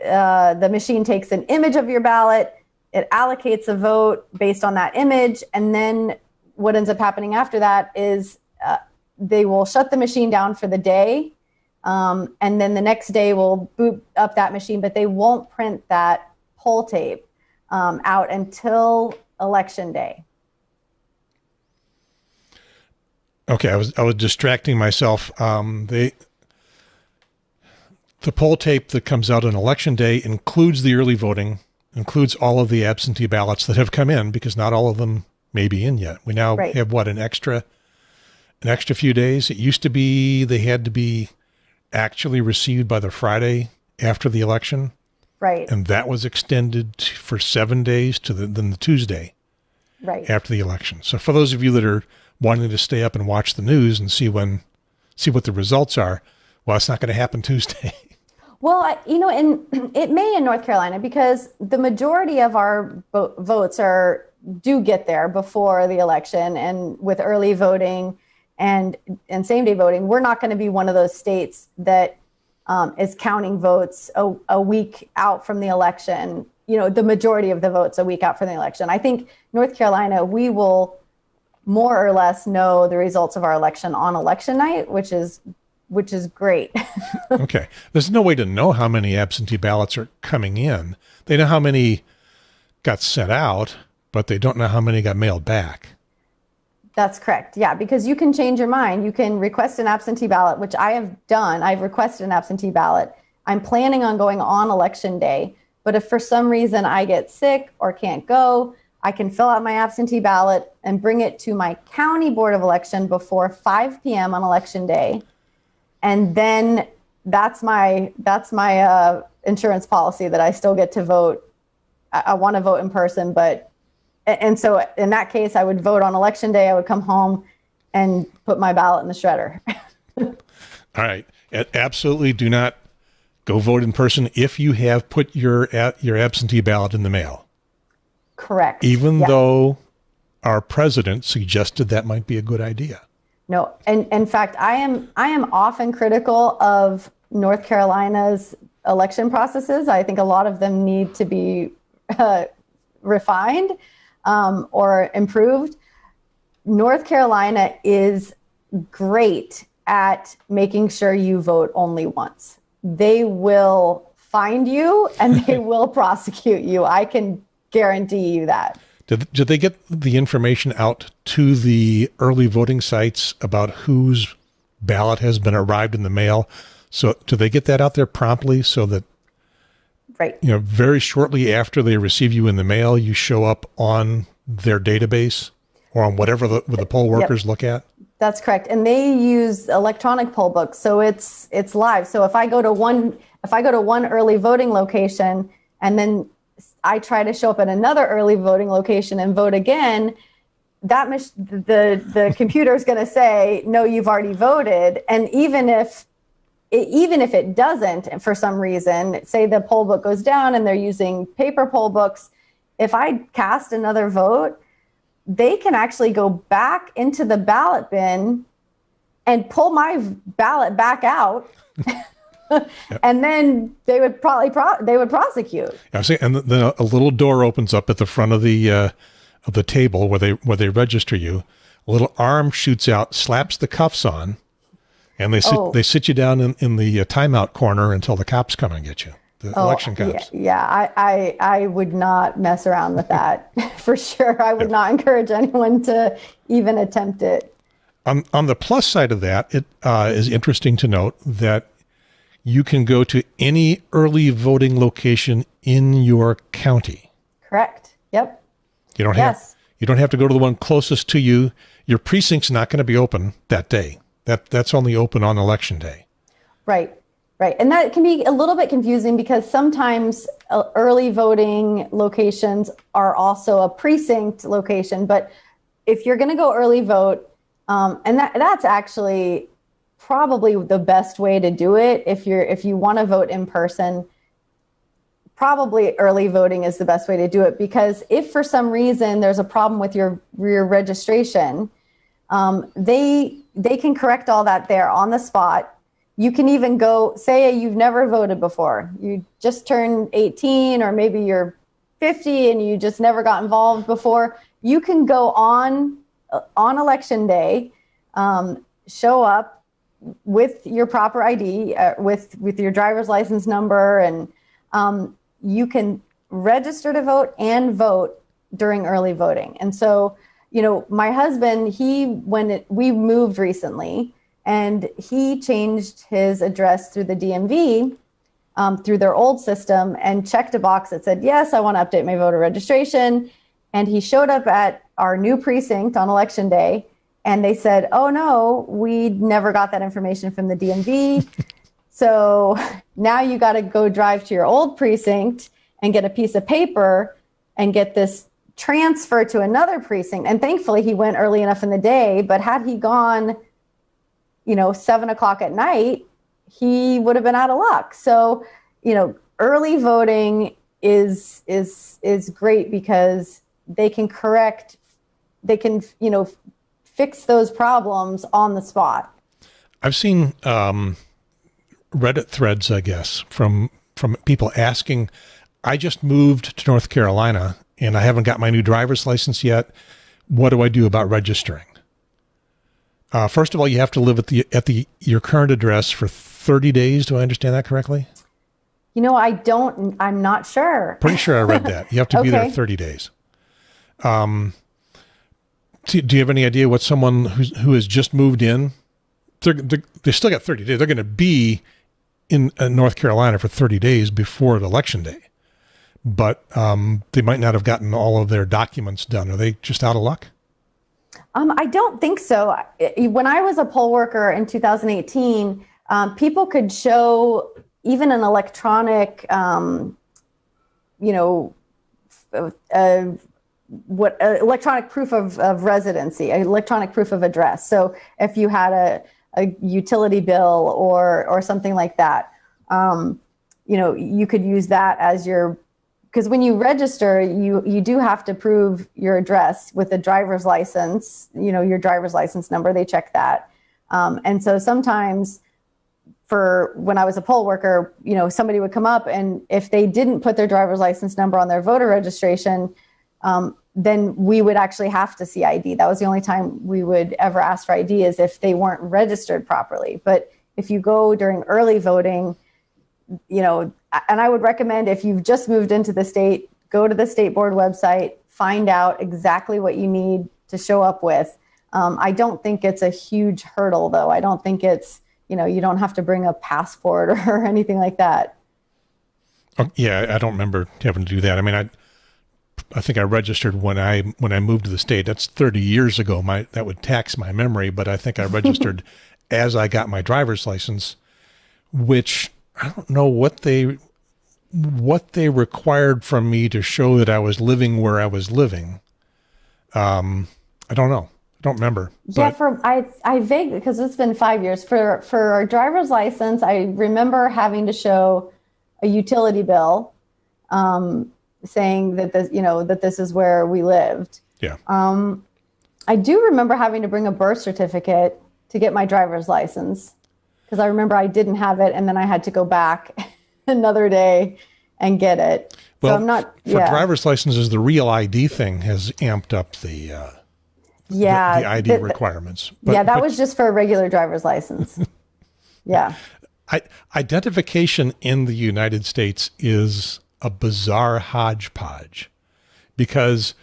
B: the machine takes an image of your ballot, it allocates a vote based on that image, and then what ends up happening after that is they will shut the machine down for the day, and then the next day will boot up that machine, but they won't print that poll tape out until election day.
A: Okay, I was distracting myself. The poll tape that comes out on election day includes the early voting, includes all of the absentee ballots that have come in, because not all of them may be in yet. We now have an extra few days. It used to be they had to be actually received by the Friday after the election.
B: Right.
A: And that was extended for 7 days to the Tuesday after the election. So for those of you that are wanting to stay up and watch the news and see what the results are, well, it's not going to happen Tuesday.
B: Well, and it may in North Carolina, because the majority of our votes do get there before the election, and with early voting and same day voting, we're not going to be one of those states that is counting votes a week out from the election. The majority of the votes a week out from the election. I think North Carolina, we will more or less know the results of our election on election night, which is great.
A: Okay. There's no way to know how many absentee ballots are coming in. They know how many got sent out, but they don't know how many got mailed back.
B: That's correct. Yeah, because you can change your mind. You can request an absentee ballot, which I have done. I've requested an absentee ballot. I'm planning on going on election day, but if for some reason I get sick or can't go, I can fill out my absentee ballot and bring it to my county board of election before 5 p.m. on election day. And then that's my insurance policy that I still get to vote. I want to vote in person, and so in that case, I would vote on election day. I would come home and put my ballot in the shredder.
A: All right. Absolutely do not go vote in person if you have put your absentee ballot in the mail.
B: Correct.
A: Even though our president suggested that might be a good idea.
B: No, and in fact, I am often critical of North Carolina's election processes. I think a lot of them need to be refined or improved. North Carolina is great at making sure you vote only once. They will find you and they will prosecute you. I can guarantee you that.
A: Did they get the information out to the early voting sites about whose ballot has been arrived in the mail? So do they get that out there promptly so that, very shortly after they receive you in the mail, you show up on their database? or on whatever the poll workers look at?
B: That's correct. And they use electronic poll books, so it's live. So if I go to one early voting location and then I try to show up at another early voting location and vote again, the computer is going to say, no, you've already voted. And even if it doesn't, for some reason, say the poll book goes down and they're using paper poll books, if I cast another vote, they can actually go back into the ballot bin and pull my ballot back out. And then they would prosecute.
A: I see. And then a little door opens up at the front of the table where they register you. A little arm shoots out, slaps the cuffs on, and they sit you down in the timeout corner until the cops come and get you. The election cops.
B: Yeah. I would not mess around with that for sure. I would not encourage anyone to even attempt it.
A: On the plus side of that, it is interesting to note that you can go to any early voting location in your county.
B: Correct. Yep.
A: You don't have to go to the one closest to you. Your precinct's not going to be open that day. That's only open on election day.
B: Right. And that can be a little bit confusing because sometimes early voting locations are also a precinct location. But if you're going to go early vote, and that's actually probably the best way to do it. If you want to vote in person, probably early voting is the best way to do it, because if for some reason there's a problem with your registration, they can correct all that there on the spot. You can even go, say you've never voted before. You just turned 18 or maybe you're 50 and you just never got involved before. You can go on election day, show up with your proper ID, with your driver's license number, and you can register to vote and vote during early voting. And so, my husband, we moved recently, and he changed his address through the DMV, through their old system, and checked a box that said, yes, I want to update my voter registration. And he showed up at our new precinct on election day, and they said, oh no, we never got that information from the DMV. So now you got to go drive to your old precinct and get a piece of paper and get this transfer to another precinct. And thankfully he went early enough in the day, but had he gone 7 o'clock at night, he would have been out of luck. So, early voting is great because they can fix those problems on the spot.
A: I've seen Reddit threads, I guess, from people asking, I just moved to North Carolina and I haven't got my new driver's license yet. What do I do about registering? First of all, you have to live at your current address for 30 days. Do I understand that correctly?
B: I'm not sure.
A: Pretty sure I read that. You have to be there 30 days. Do you have any idea what someone who has just moved in, they still got 30 days. They're going to be in North Carolina for 30 days before election day, but they might not have gotten all of their documents done. Are they just out of luck?
B: I don't think so. When I was a poll worker in 2018, people could show even an electronic, electronic proof of residency, electronic proof of address. So if you had a utility bill or something like that, you could use that as because when you register, you do have to prove your address with a driver's license, your driver's license number, they check that. And so sometimes when I was a poll worker, somebody would come up, and if they didn't put their driver's license number on their voter registration, then we would actually have to see ID. That was the only time we would ever ask for ID, is if they weren't registered properly. But if you go during early voting, and I would recommend, if you've just moved into the state, go to the state board website, find out exactly what you need to show up with. I don't think it's a huge hurdle, though. I don't think it's, you don't have to bring a passport or anything like that.
A: Oh, yeah, I don't remember having to do that. I mean, I think I registered when I moved to the state. That's 30 years ago. That would tax my memory, but I think I registered as I got my driver's license, which I don't know what they required from me to show that I was living where I was living. I don't know. I don't remember.
B: Yeah, I vaguely, because it's been 5 years for a driver's license. I remember having to show a utility bill, saying that this is where we lived.
A: Yeah.
B: I do remember having to bring a birth certificate to get my driver's license, because I remember I didn't have it, and then I had to go back another day and get it.
A: Well,
B: so I'm not
A: for driver's licenses, the real ID thing has amped up the ID requirements.
B: But that was just for a regular driver's license. Yeah.
A: Identification in the United States is a bizarre hodgepodge, because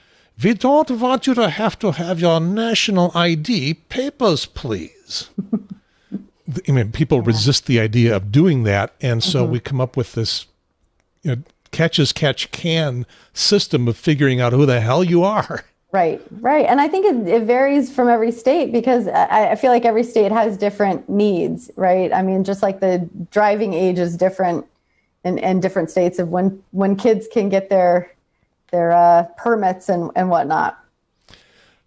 A: we don't want you to have your national ID papers, please. I mean, people resist the idea of doing that, and so we come up with this catch as catch can system of figuring out who the hell you are.
B: Right. And I think it varies from every state, because I feel like every state has different needs, right? I mean, just like the driving age is different in different states of when kids can get their permits and whatnot.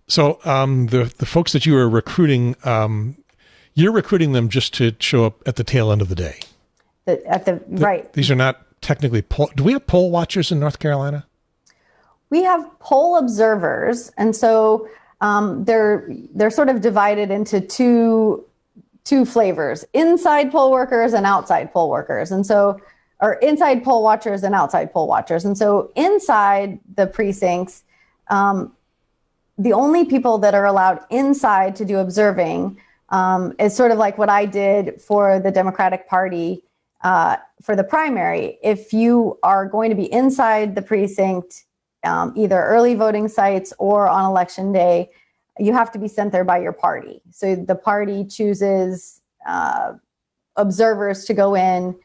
B: So
A: the folks that you are recruiting, you're recruiting them just to show up at the tail end of the day.
B: Right.
A: These are not technically do we have poll watchers in North Carolina?
B: We have poll observers, and so they're sort of divided into two flavors: inside poll workers and outside poll workers. And so, or inside poll watchers and outside poll watchers. And so, inside the precincts, the only people that are allowed inside to do observing is sort of like what I did for the Democratic Party for the primary. If you are going to be inside the precinct, either early voting sites or on election day, you have to be sent there by your party. So the party chooses observers to go in,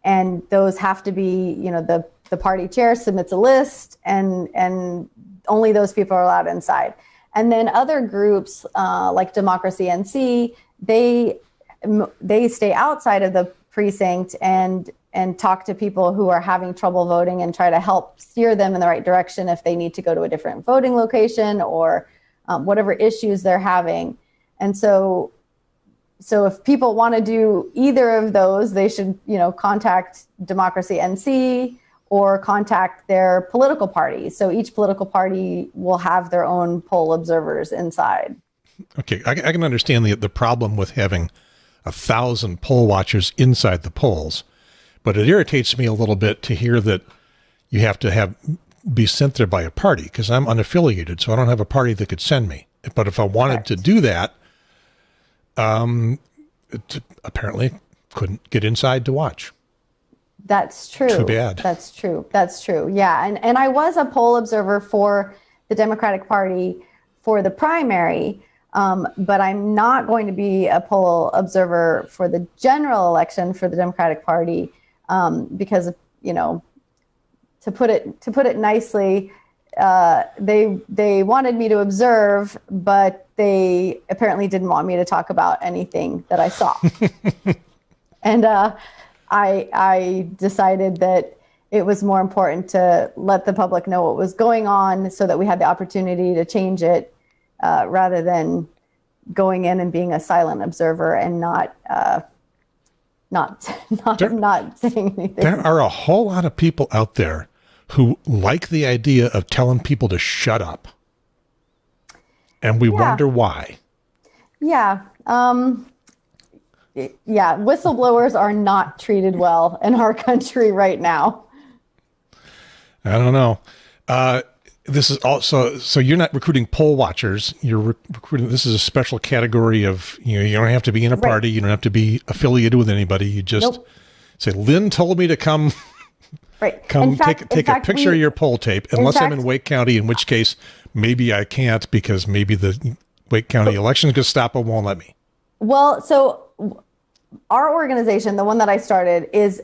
B: and those have to be, the party chair submits a list, and only those people are allowed inside. And then other groups like Democracy NC, they stay outside of the precinct and talk to people who are having trouble voting and try to help steer them in the right direction if they need to go to a different voting location or whatever issues they're having. And so if people want to do either of those, they should, contact Democracy NC or contact their political party. So each political party will have their own poll observers inside.
A: Okay, I can understand the problem with having 1,000 poll watchers inside the polls. But it irritates me a little bit to hear that you have to be sent there by a party, because I'm unaffiliated, so I don't have a party that could send me. But if I wanted to do that, apparently couldn't get inside to watch.
B: That's true.
A: Too bad.
B: That's true. Yeah, and I was a poll observer for the Democratic Party for the primary, but I'm not going to be a poll observer for the general election for the Democratic Party. Because to put it nicely, they wanted me to observe, but they apparently didn't want me to talk about anything that I saw. And I decided that it was more important to let the public know what was going on, so that we had the opportunity to change it, rather than going in and being a silent observer and not saying anything.
A: There are a whole lot of people out there who like the idea of telling people to shut up. And we wonder why.
B: Yeah. Whistleblowers are not treated well in our country right now.
A: I don't know. This is also, so you're not recruiting poll watchers. You're recruiting, this is a special category of, you don't have to be in a party. You don't have to be affiliated with anybody. You just say, Lynn told me to come, come take a picture of your poll tape, unless I'm in Wake County, in which case maybe I can't, because maybe the Wake County Elections Gestapo won't let me.
B: Well, so our organization, the one that I started, is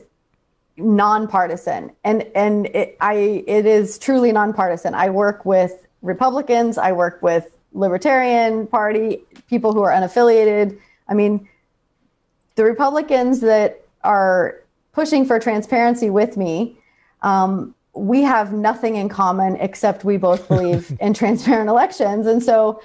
B: nonpartisan, and it is truly nonpartisan. I work with Republicans, I work with Libertarian Party, people who are unaffiliated. I mean, the Republicans that are pushing for transparency with me, we have nothing in common except we both believe in transparent elections. And so,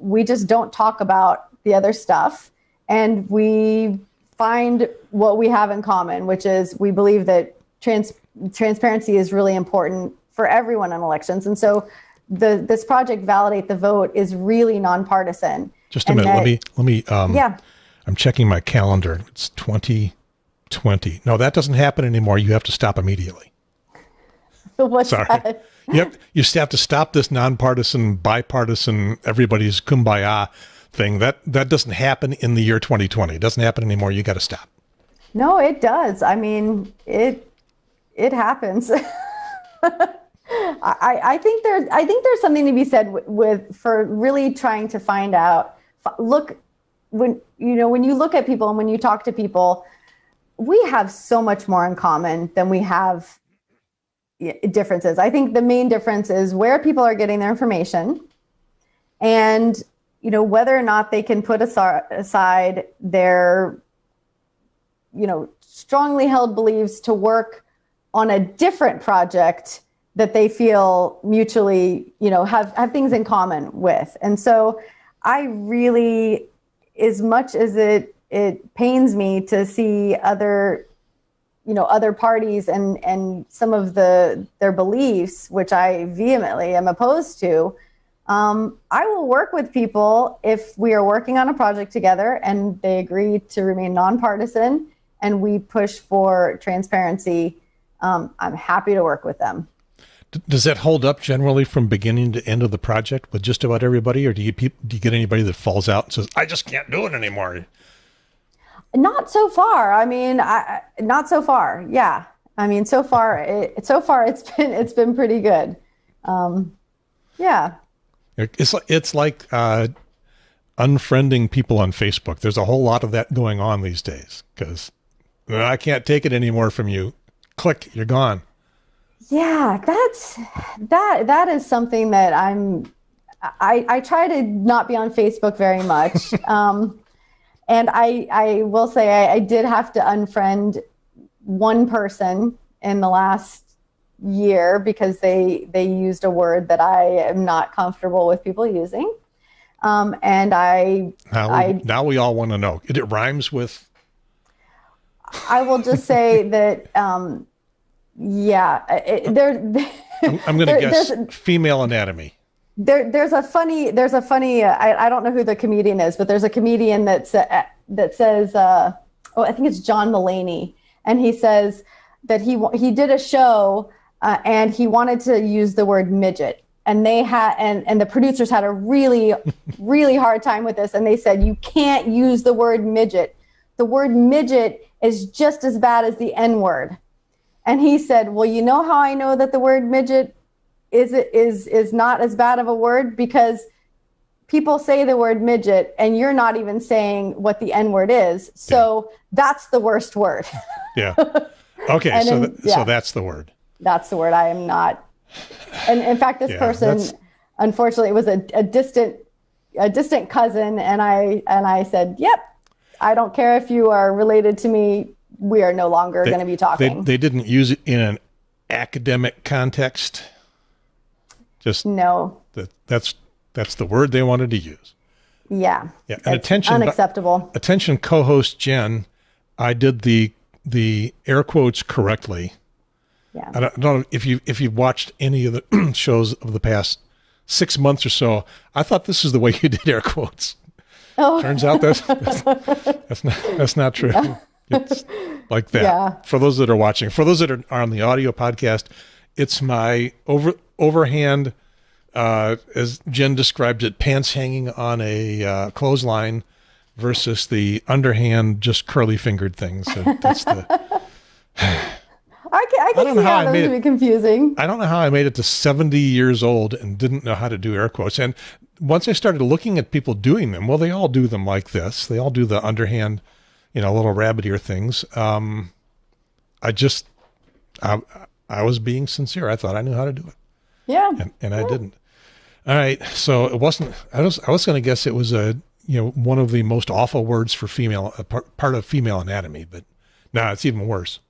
B: we just don't talk about the other stuff, and we find what we have in common, which is we believe that transparency is really important for everyone in elections. And so this project, Validate the Vote, is really nonpartisan.
A: Just a minute. Let me. I'm checking my calendar. It's 2020. No, that doesn't happen anymore. You have to stop immediately.
B: What's
A: Sorry.
B: that?
A: Yep. You have to stop this nonpartisan, bipartisan, everybody's kumbaya thing. That doesn't happen in the year 2020. It doesn't happen anymore. You got to stop.
B: No, it does. I mean, it happens. I think there's something to be said for really trying to find out. Look, when you look at people and when you talk to people, we have so much more in common than we have differences. I think the main difference is where people are getting their information, and whether or not they can put aside their strongly held beliefs to work on a different project that they feel mutually, have things in common with. And so I really, as much as it pains me to see other parties and some of their beliefs, which I vehemently am opposed to, I will work with people if we are working on a project together and they agree to remain nonpartisan and we push for transparency. I'm happy to work with them.
A: Does that hold up generally from beginning to end of the project with just about everybody, or do you get anybody that falls out and says, "I just can't do it anymore"?
B: Not so far. I mean, not so far. Yeah. I mean, so far it's been pretty good. Yeah.
A: It's like unfriending people on Facebook. There's a whole lot of that going on these days because I can't take it anymore from you. Click, you're gone.
B: Yeah, that is something that I try to not be on Facebook very much. And I will say I did have to unfriend one person in the last year because they used a word that I am not comfortable with people using. And now we all want to know. It rhymes with. I will just say that. Yeah,
A: I'm going to guess female anatomy.
B: There's a funny. I don't know who the comedian is, but there's a comedian that says, I think it's John Mulaney, and he says that he did a show and he wanted to use the word midget, and they had and the producers had a really really hard time with this, and they said you can't use the word midget. The word midget is just as bad as the N-word. And he said, well, you know how I know that the word midget is not as bad of a word? Because people say the word midget and you're not even saying what the N-word is. So that's the worst word.
A: Yeah. Okay. So that's the word.
B: That's the word. I am not. And in fact, this person, unfortunately, was a distant cousin. And I said, yep, I don't care if you are related to me. We are no longer going to be talking.
A: They didn't use it in an academic context. Just
B: no.
A: That's the word they wanted to use.
B: Yeah.
A: Yeah. And attention,
B: unacceptable.
A: Attention, co-host Jen. I did the air quotes correctly.
B: Yeah.
A: I don't know if you've watched any of the shows of the past 6 months or so. I thought this is the way you did air quotes.
B: Oh.
A: Turns out that's not true. It's like that.
B: Yeah.
A: For those that are watching, for those that are on the audio podcast, it's my overhand, as Jen described it, pants hanging on a clothesline versus the underhand, just curly fingered things. So that's the.
B: I can see how those would be confusing.
A: I don't know how I made it to 70 years old and didn't know how to do air quotes. And once I started looking at people doing them, well, they all do them like this. They all do the underhand, little rabbit ear things. I was being sincere. I thought I knew how to do it.
B: Yeah.
A: And I didn't. All right. So it wasn't, I was going to guess it was one of the most awful words for female, part of female anatomy, but no, it's even worse.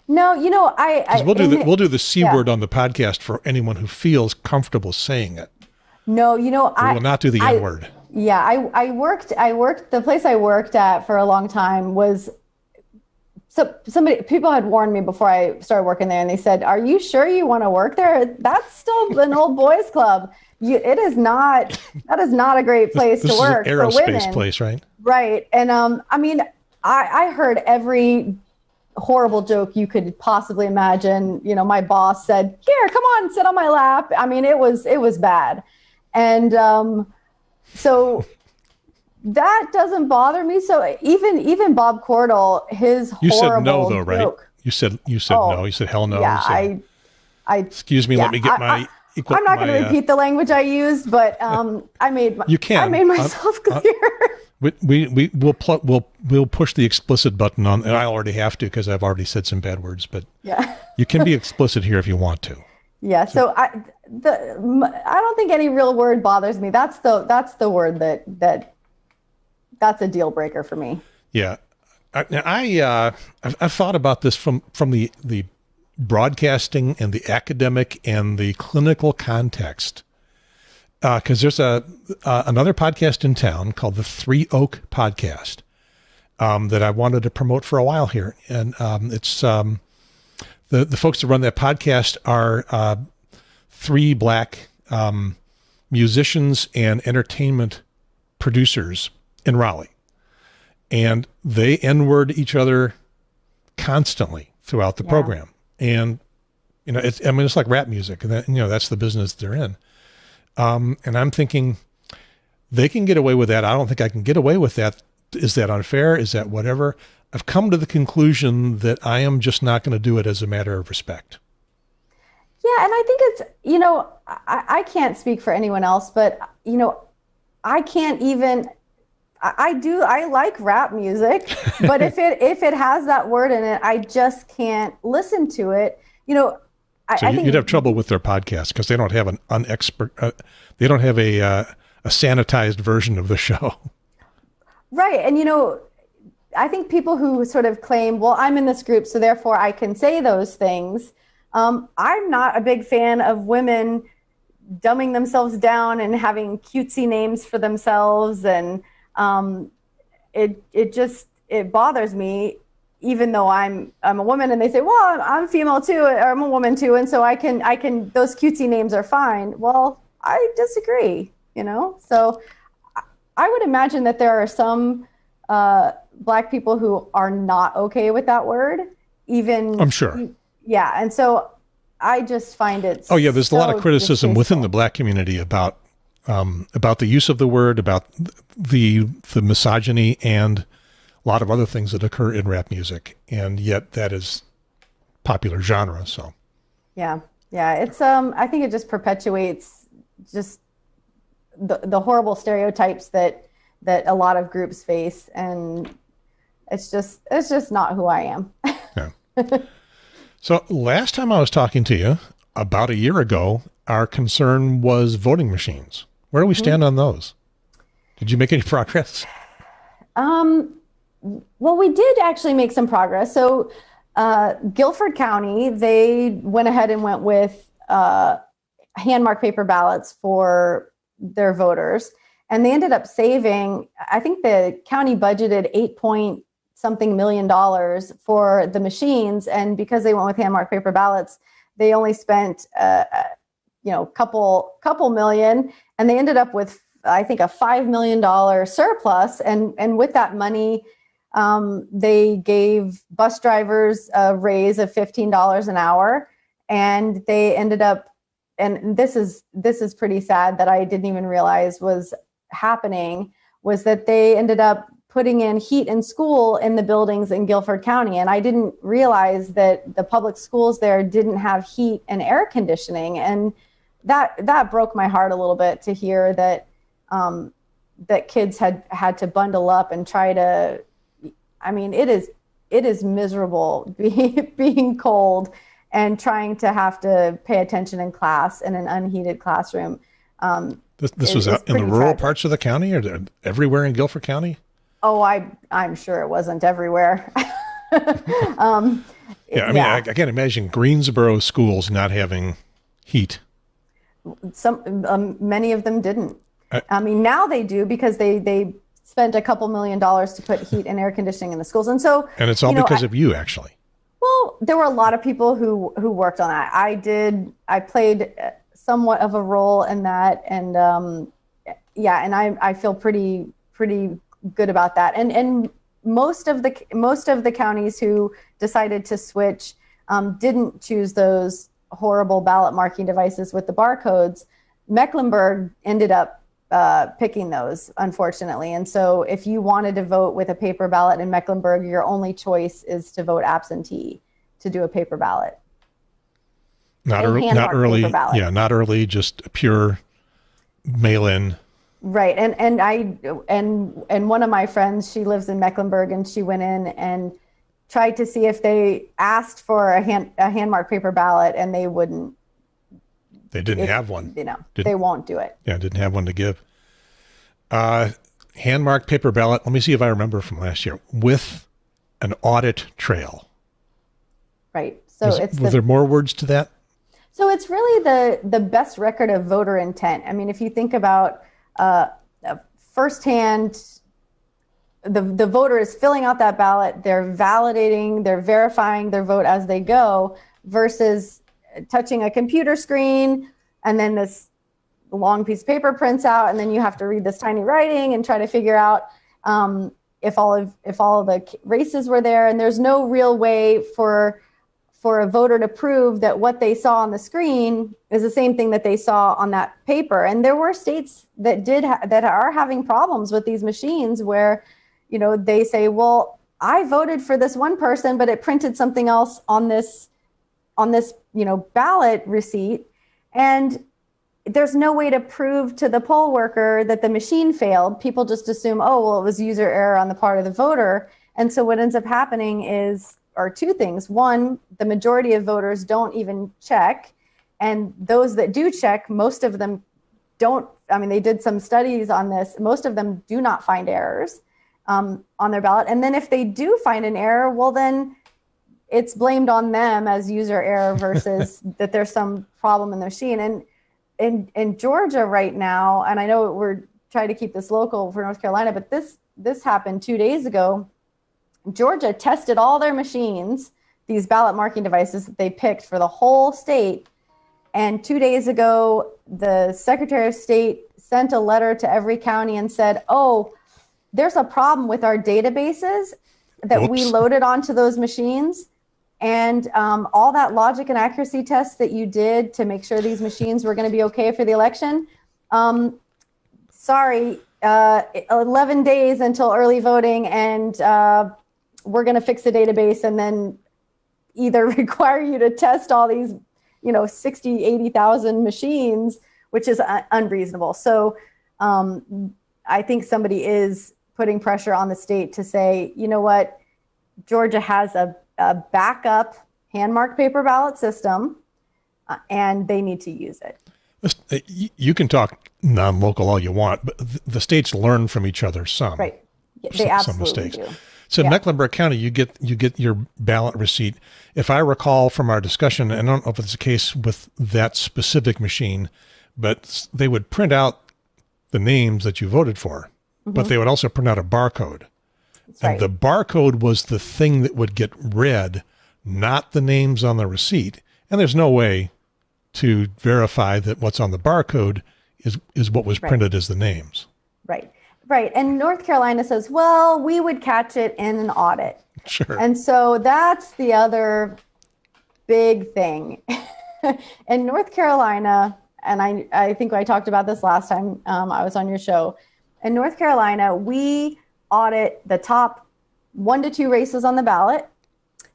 B: No,
A: we'll do the C word on the podcast for anyone who feels comfortable saying it.
B: No,
A: we will not do the N word.
B: Yeah. I worked, the place I worked at for a long time was, so people had warned me before I started working there, and they said, "Are you sure you want to work there? That's still an old boys club. That is not a great place to work
A: This is an
B: for women."
A: aerospace place, right?
B: Right. And I heard every horrible joke you could possibly imagine. My boss said, "Here, come on, sit on my lap." I mean, it was bad. And so that doesn't bother me. So even Bob Cordell, his
A: you
B: horrible
A: said no though, right?
B: joke.
A: You said no. You said hell no.
B: Yeah,
A: excuse me. Let me get my.
B: I'm not going to repeat the language I used, but I made myself clear.
A: We'll push the explicit button on, and I already have to because I've already said some bad words. But
B: yeah,
A: you can be explicit here if you want to.
B: Yeah. So I don't think any real word bothers me. That's the word that's a deal breaker for me.
A: Yeah, I've thought about this from the broadcasting and the academic and the clinical context. Because there's another podcast in town called the Three Oak Podcast that I wanted to promote for a while here, and it's the folks that run that podcast are three black musicians and entertainment producers in Raleigh, and they N-word each other constantly throughout the program. And, it's like rap music, and that's the business they're in. And I'm thinking they can get away with that. I don't think I can get away with that. Is that unfair? Is that whatever? I've come to the conclusion that I am just not going to do it as a matter of respect.
B: Yeah. And I think it's, I can't speak for anyone else, but, I can't even, I like rap music, but if it has that word in it, I just can't listen to it. I think
A: you'd have trouble with their podcast because they don't have they don't have a sanitized version of the show.
B: Right. And, I think people who sort of claim, well, I'm in this group, so therefore I can say those things. I'm not a big fan of women dumbing themselves down and having cutesy names for themselves. And it bothers me, even though I'm a woman, and they say, well, I'm female too, or I'm a woman too. And so I can, those cutesy names are fine. Well, I disagree, so I would imagine that there are some Black people who are not okay with that word, even.
A: I'm sure.
B: Yeah. And so I just find it.
A: Oh yeah. There's a lot of criticism within the Black community about the use of the word, about the misogyny, and a lot of other things that occur in rap music, and yet that is popular genre. So, yeah.
B: It's I think it just perpetuates just the horrible stereotypes that a lot of groups face, and it's just not who I am.
A: Yeah. So last time I was talking to you, about a year ago, our concern was voting machines. Where do we stand on those? Did you make any progress?
B: Well, we did actually make some progress. So Guilford County, they went ahead and went with hand-marked paper ballots for their voters. And they ended up saving, I think the county budgeted $8-point-something million for the machines. And because they went with hand-marked paper ballots, they only spent couple million, and they ended up with, I think, a $5 million surplus. And with that money, they gave bus drivers a raise of $15 an hour, and they ended up, and this is pretty sad that I didn't even realize was happening, was that they ended up putting in heat and school in the buildings in Guilford County. And I didn't realize that the public schools there didn't have heat and air conditioning. And that broke my heart a little bit to hear that that kids had to bundle up and try to, it it is miserable being cold and trying to have to pay attention in class in an unheated classroom.
A: This was out in the rural parts of the county, or everywhere in Guilford County?
B: Oh, I'm sure it wasn't everywhere.
A: Yeah, I mean, I can't imagine Greensboro schools not having heat.
B: Many of them didn't. I mean, now they do, because they spent a couple $1 million to put heat and air conditioning in the schools. And so,
A: and it's all because of you, actually.
B: Well, there were a lot of people who worked on that. I played somewhat of a role in that. And and I feel pretty good about that. And most of the counties who decided to switch didn't choose those horrible ballot marking devices with the barcodes. Mecklenburg ended up picking those, unfortunately. And so if you wanted to vote with a paper ballot in Mecklenburg, your only choice is to vote absentee to do a paper ballot.
A: Not early. Yeah, not early, just a pure mail-in.
B: Right. And one of my friends, she lives in Mecklenburg, and she went in and tried to see if they asked for a hand marked paper ballot, and they wouldn't.
A: They didn't have one.
B: They won't do it.
A: Yeah, didn't have one to give. Hand marked paper ballot. Let me see if I remember from last year, with an audit trail.
B: Right. So
A: was there more words to that?
B: So it's really the best record of voter intent. I mean, if you think about firsthand, the voter is filling out that ballot, they're validating, they're verifying their vote as they go, versus touching a computer screen, and then this long piece of paper prints out, and then you have to read this tiny writing and try to figure out if all of the races were there. And there's no real way for a voter to prove that what they saw on the screen is the same thing that they saw on that paper. And there were states that that are having problems with these machines where, they say, well, I voted for this one person, but it printed something else on this, ballot receipt. And there's no way to prove to the poll worker that the machine failed. People just assume, oh, well, it was user error on the part of the voter. And so what ends up happening are two things. One, the majority of voters don't even check. And those that do check, most of them don't. I mean, they did some studies on this. Most of them do not find errors on their ballot. And then if they do find an error, well, then it's blamed on them as user error versus that there's some problem in the machine. And in Georgia right now, and I know we're trying to keep this local for North Carolina, but this happened 2 days ago. Georgia tested all their machines, these ballot marking devices that they picked for the whole state. And 2 days ago, the Secretary of State sent a letter to every county and said, oh, there's a problem with our databases that we loaded onto those machines. And all that logic and accuracy tests that you did to make sure these machines were going to be okay for the election. Sorry, 11 days until early voting, and we're going to fix the database and then either require you to test all these, 60, 80,000 machines, which is unreasonable. So I think somebody is putting pressure on the state to say, you know what, Georgia has a backup hand-marked paper ballot system, and they need to use it.
A: You can talk non-local all you want, but the states learn from each other some.
B: Right. They absolutely
A: some mistakes.
B: do.
A: So Mecklenburg County, you get your ballot receipt. If I recall from our discussion, and I don't know if it's the case with that specific machine, but they would print out the names that you voted for, but they would also print out a barcode. And the barcode was the thing that would get read, not the names on the receipt. And there's no way to verify that what's on the barcode is what was printed as the names.
B: Right. Right. And North Carolina says, well, we would catch it in an audit.
A: Sure.
B: And so that's the other big thing. In North Carolina, and I think I talked about this last time I was on your show. In North Carolina, we audit the top 1 to 2 races on the ballot.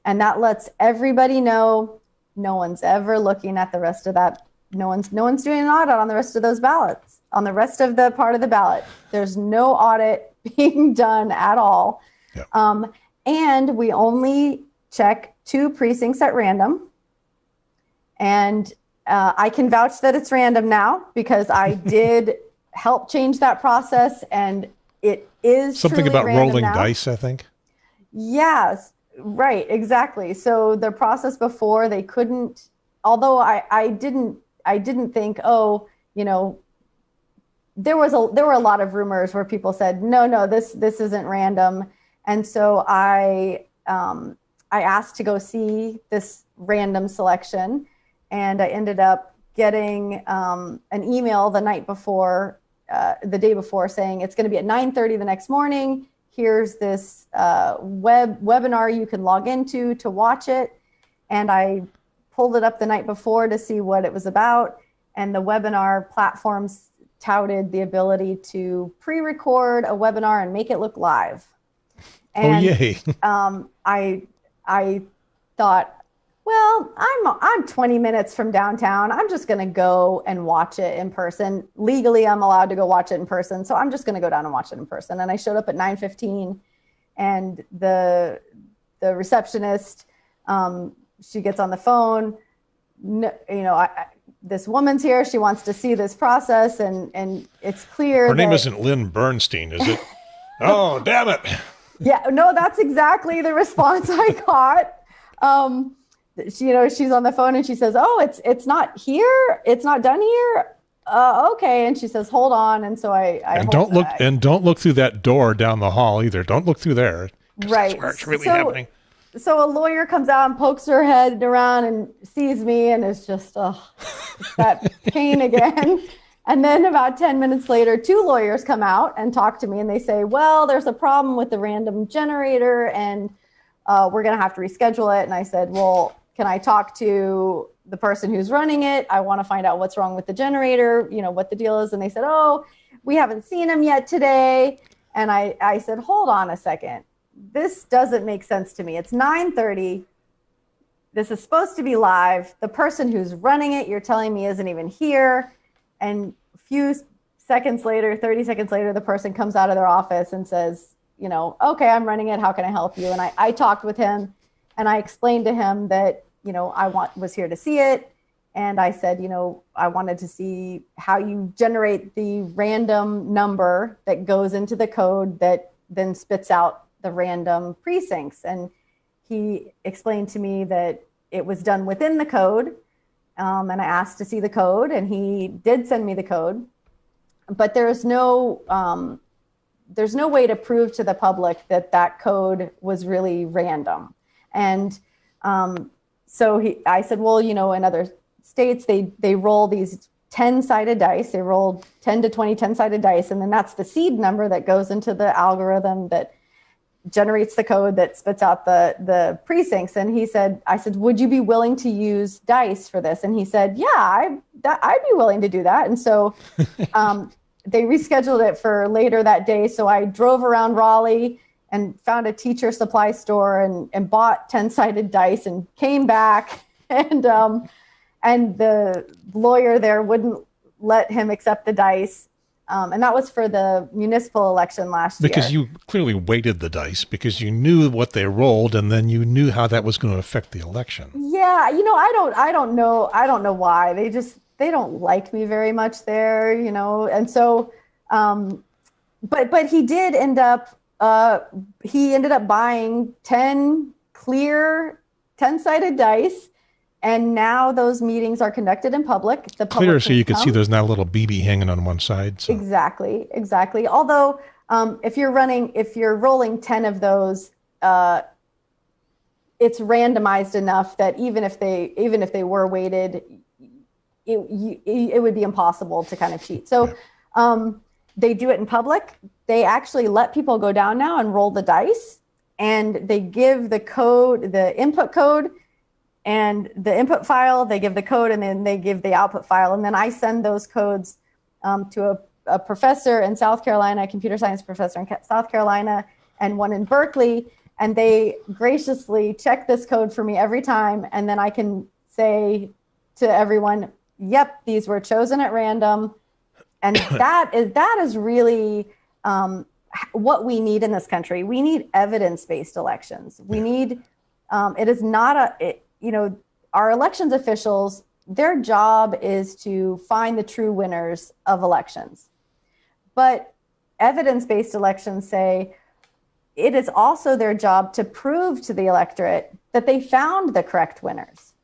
B: And that lets everybody know no one's ever looking at the rest of that. No one's doing an audit on the rest of those ballots, on the rest of the part of the ballot. There's no audit being done at all.
A: Yep.
B: And we only check 2 precincts at random. And I can vouch that it's random now because I did help change that process, and it is
A: something
B: truly
A: about
B: random
A: rolling
B: now.
A: dice, I think.
B: Yes, right, exactly. So the process before, they couldn't, although I didn't think, oh, you know, there were a lot of rumors where people said, no, this isn't random. And so I asked to go see this random selection, and I ended up getting an email the night before, the day before, saying it's going to be at 9:30 the next morning. Here's this webinar you can log into to watch it. And I pulled it up the night before to see what it was about. And the webinar platforms touted the ability to pre-record a webinar and make it look live. And,
A: yay.
B: I thought, well, I'm 20 minutes from downtown. I'm just going to go and watch it in person. Legally, I'm allowed to go watch it in person. So I'm just going to go down and watch it in person. And I showed up at 9:15, and the receptionist, she gets on the phone. No, you know, this woman's here. She wants to see this process, and it's clear.
A: Her name isn't Lynn Bernstein, is it? Oh, damn it.
B: Yeah, no, that's exactly the response I got. She's on the phone and she says, "Oh, it's not here. It's not done here." Okay. And she says, "Hold on." And so
A: don't look through that door down the hall either. Don't look through there.
B: Right.
A: That's where it's really happening.
B: So a lawyer comes out and pokes her head around and sees me, and it's just it's that pain again. And then about 10 minutes later, 2 lawyers come out and talk to me, and they say, "Well, there's a problem with the random generator, and we're going to have to reschedule it." And I said, "Well, can I talk to the person who's running it? I want to find out what's wrong with the generator, you know, what the deal is." And they said, "Oh, we haven't seen him yet today." And I said, "Hold on a second. This doesn't make sense to me. It's 9:30. This is supposed to be live. The person who's running it, you're telling me, isn't even here." And a few seconds later, 30 seconds later, the person comes out of their office and says, you know, "Okay, I'm running it. How can I help you?" And I talked with him, and I explained to him that, you know, was here to see it. And I said, you know, I wanted to see how you generate the random number that goes into the code that then spits out the random precincts. And he explained to me that it was done within the code. And I asked to see the code, and he did send me the code. But there's no way to prove to the public that code was really random. And so I said, well, you know, in other states, they roll these 10-sided dice. They roll 10 to 20 10-sided dice, and then that's the seed number that goes into the algorithm that generates the code that spits out the precincts. And I said, "Would you be willing to use dice for this?" And he said, "Yeah, I'd be willing to do that." And so they rescheduled it for later that day. So I drove around Raleigh and found a teacher supply store and bought 10-sided dice and came back. And the lawyer there wouldn't let him accept the dice. And that was for the municipal election last year.
A: Because you clearly weighted the dice because you knew what they rolled, and then you knew how that was going to affect the election.
B: Yeah, you know, I don't know why. They don't like me very much there, you know. And so but he did end up buying 10 clear 10-sided dice. And now those meetings are conducted in public.
A: Clear, so you can see there's not a little BB hanging on one side. So.
B: Exactly. Although, if you're rolling 10 of those, it's randomized enough that even if they were weighted, it would be impossible to kind of cheat. So, they do it in public. They actually let people go down now and roll the dice, and they give the code, the input code, and the input file. They give the code, and then they give the output file. And then I send those codes to a professor in South Carolina, a computer science professor in South Carolina, and one in Berkeley. And they graciously check this code for me every time. And then I can say to everyone, "Yep, these were chosen at random." And that is really what we need in this country. We need evidence-based elections. We need, it is not our elections officials, their job is to find the true winners of elections. But evidence-based elections say it is also their job to prove to the electorate that they found the correct winners.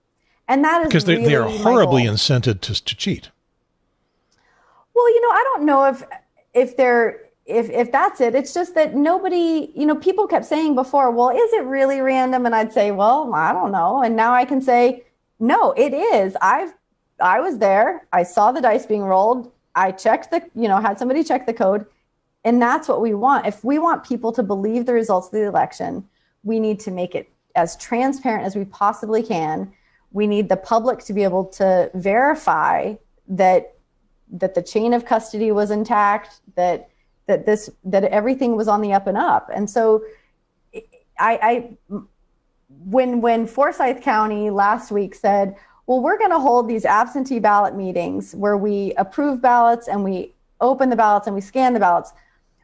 B: And that is
A: because they are horribly incented to cheat.
B: Well, I don't know if that's it. It's just that nobody, people kept saying before, well, is it really random? And I'd say, well, I don't know. And now I can say, no, it is. I was there. I saw the dice being rolled. I checked had somebody check the code. And that's what we want. If we want people to believe the results of the election, we need to make it as transparent as we possibly can. We need the public to be able to verify that the chain of custody was intact, that everything was on the up and up. And so when Forsyth County last week said, well, we're going to hold these absentee ballot meetings where we approve ballots and we open the ballots and we scan the ballots,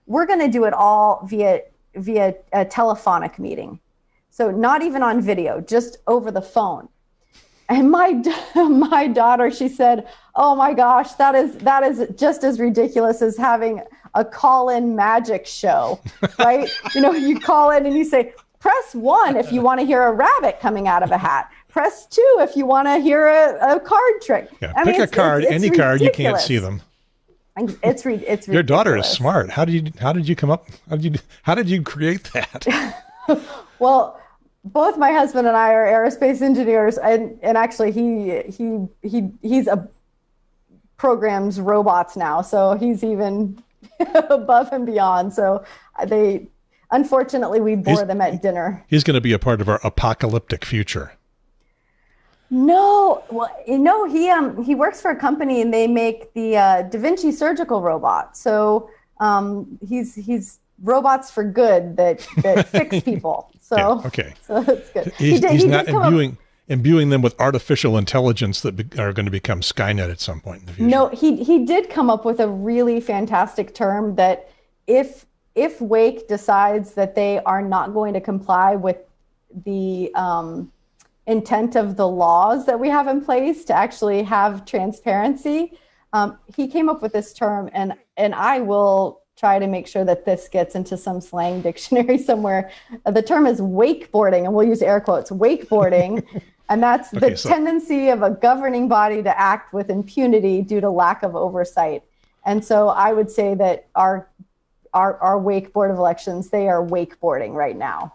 B: we're going to do it all via a telephonic meeting. So not even on video, just over the phone. And my daughter, she said, oh my gosh, that is just as ridiculous as having a call-in magic show, right? You call in and you say, press 1 if you want to hear a rabbit coming out of a hat. Press 2 if you want to hear a card trick.
A: Yeah, pick a card, any
B: ridiculous.
A: card, you can't see them.
B: It's ridiculous.
A: Your daughter is smart. How did you come up? How did you create that?
B: Well, both my husband and I are aerospace engineers, and actually he's programs robots now, so he's even above and beyond. So unfortunately we bore them at dinner.
A: He's going to be a part of our apocalyptic future.
B: No, well, he works for a company and they make the Da Vinci surgical robot. So he's robots for good that fix people. So
A: yeah, okay,
B: so that's good.
A: He's not imbuing them with artificial intelligence that are going to become Skynet at some point in the future.
B: No, he did come up with a really fantastic term that if Wake decides that they are not going to comply with the intent of the laws that we have in place to actually have transparency, he came up with this term, and I will try to make sure that this gets into some slang dictionary somewhere. The term is wakeboarding, and we'll use air quotes, wakeboarding. And that's the tendency of a governing body to act with impunity due to lack of oversight. And so I would say that our Wake Board of Elections, they are wakeboarding right now.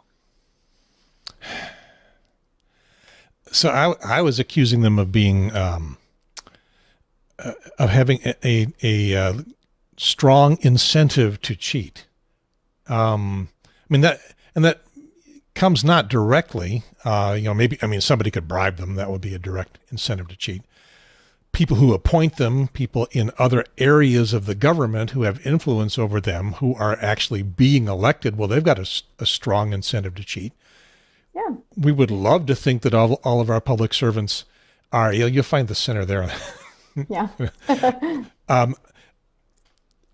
A: So I was accusing them of being of having a strong incentive to cheat. That comes not directly. Somebody could bribe them. That would be a direct incentive to cheat. People who appoint them, people in other areas of the government who have influence over them, who are actually being elected, well, they've got a strong incentive to cheat.
B: Yeah. We
A: would love to think that all of our public servants are. You'll find the center there.
B: Yeah.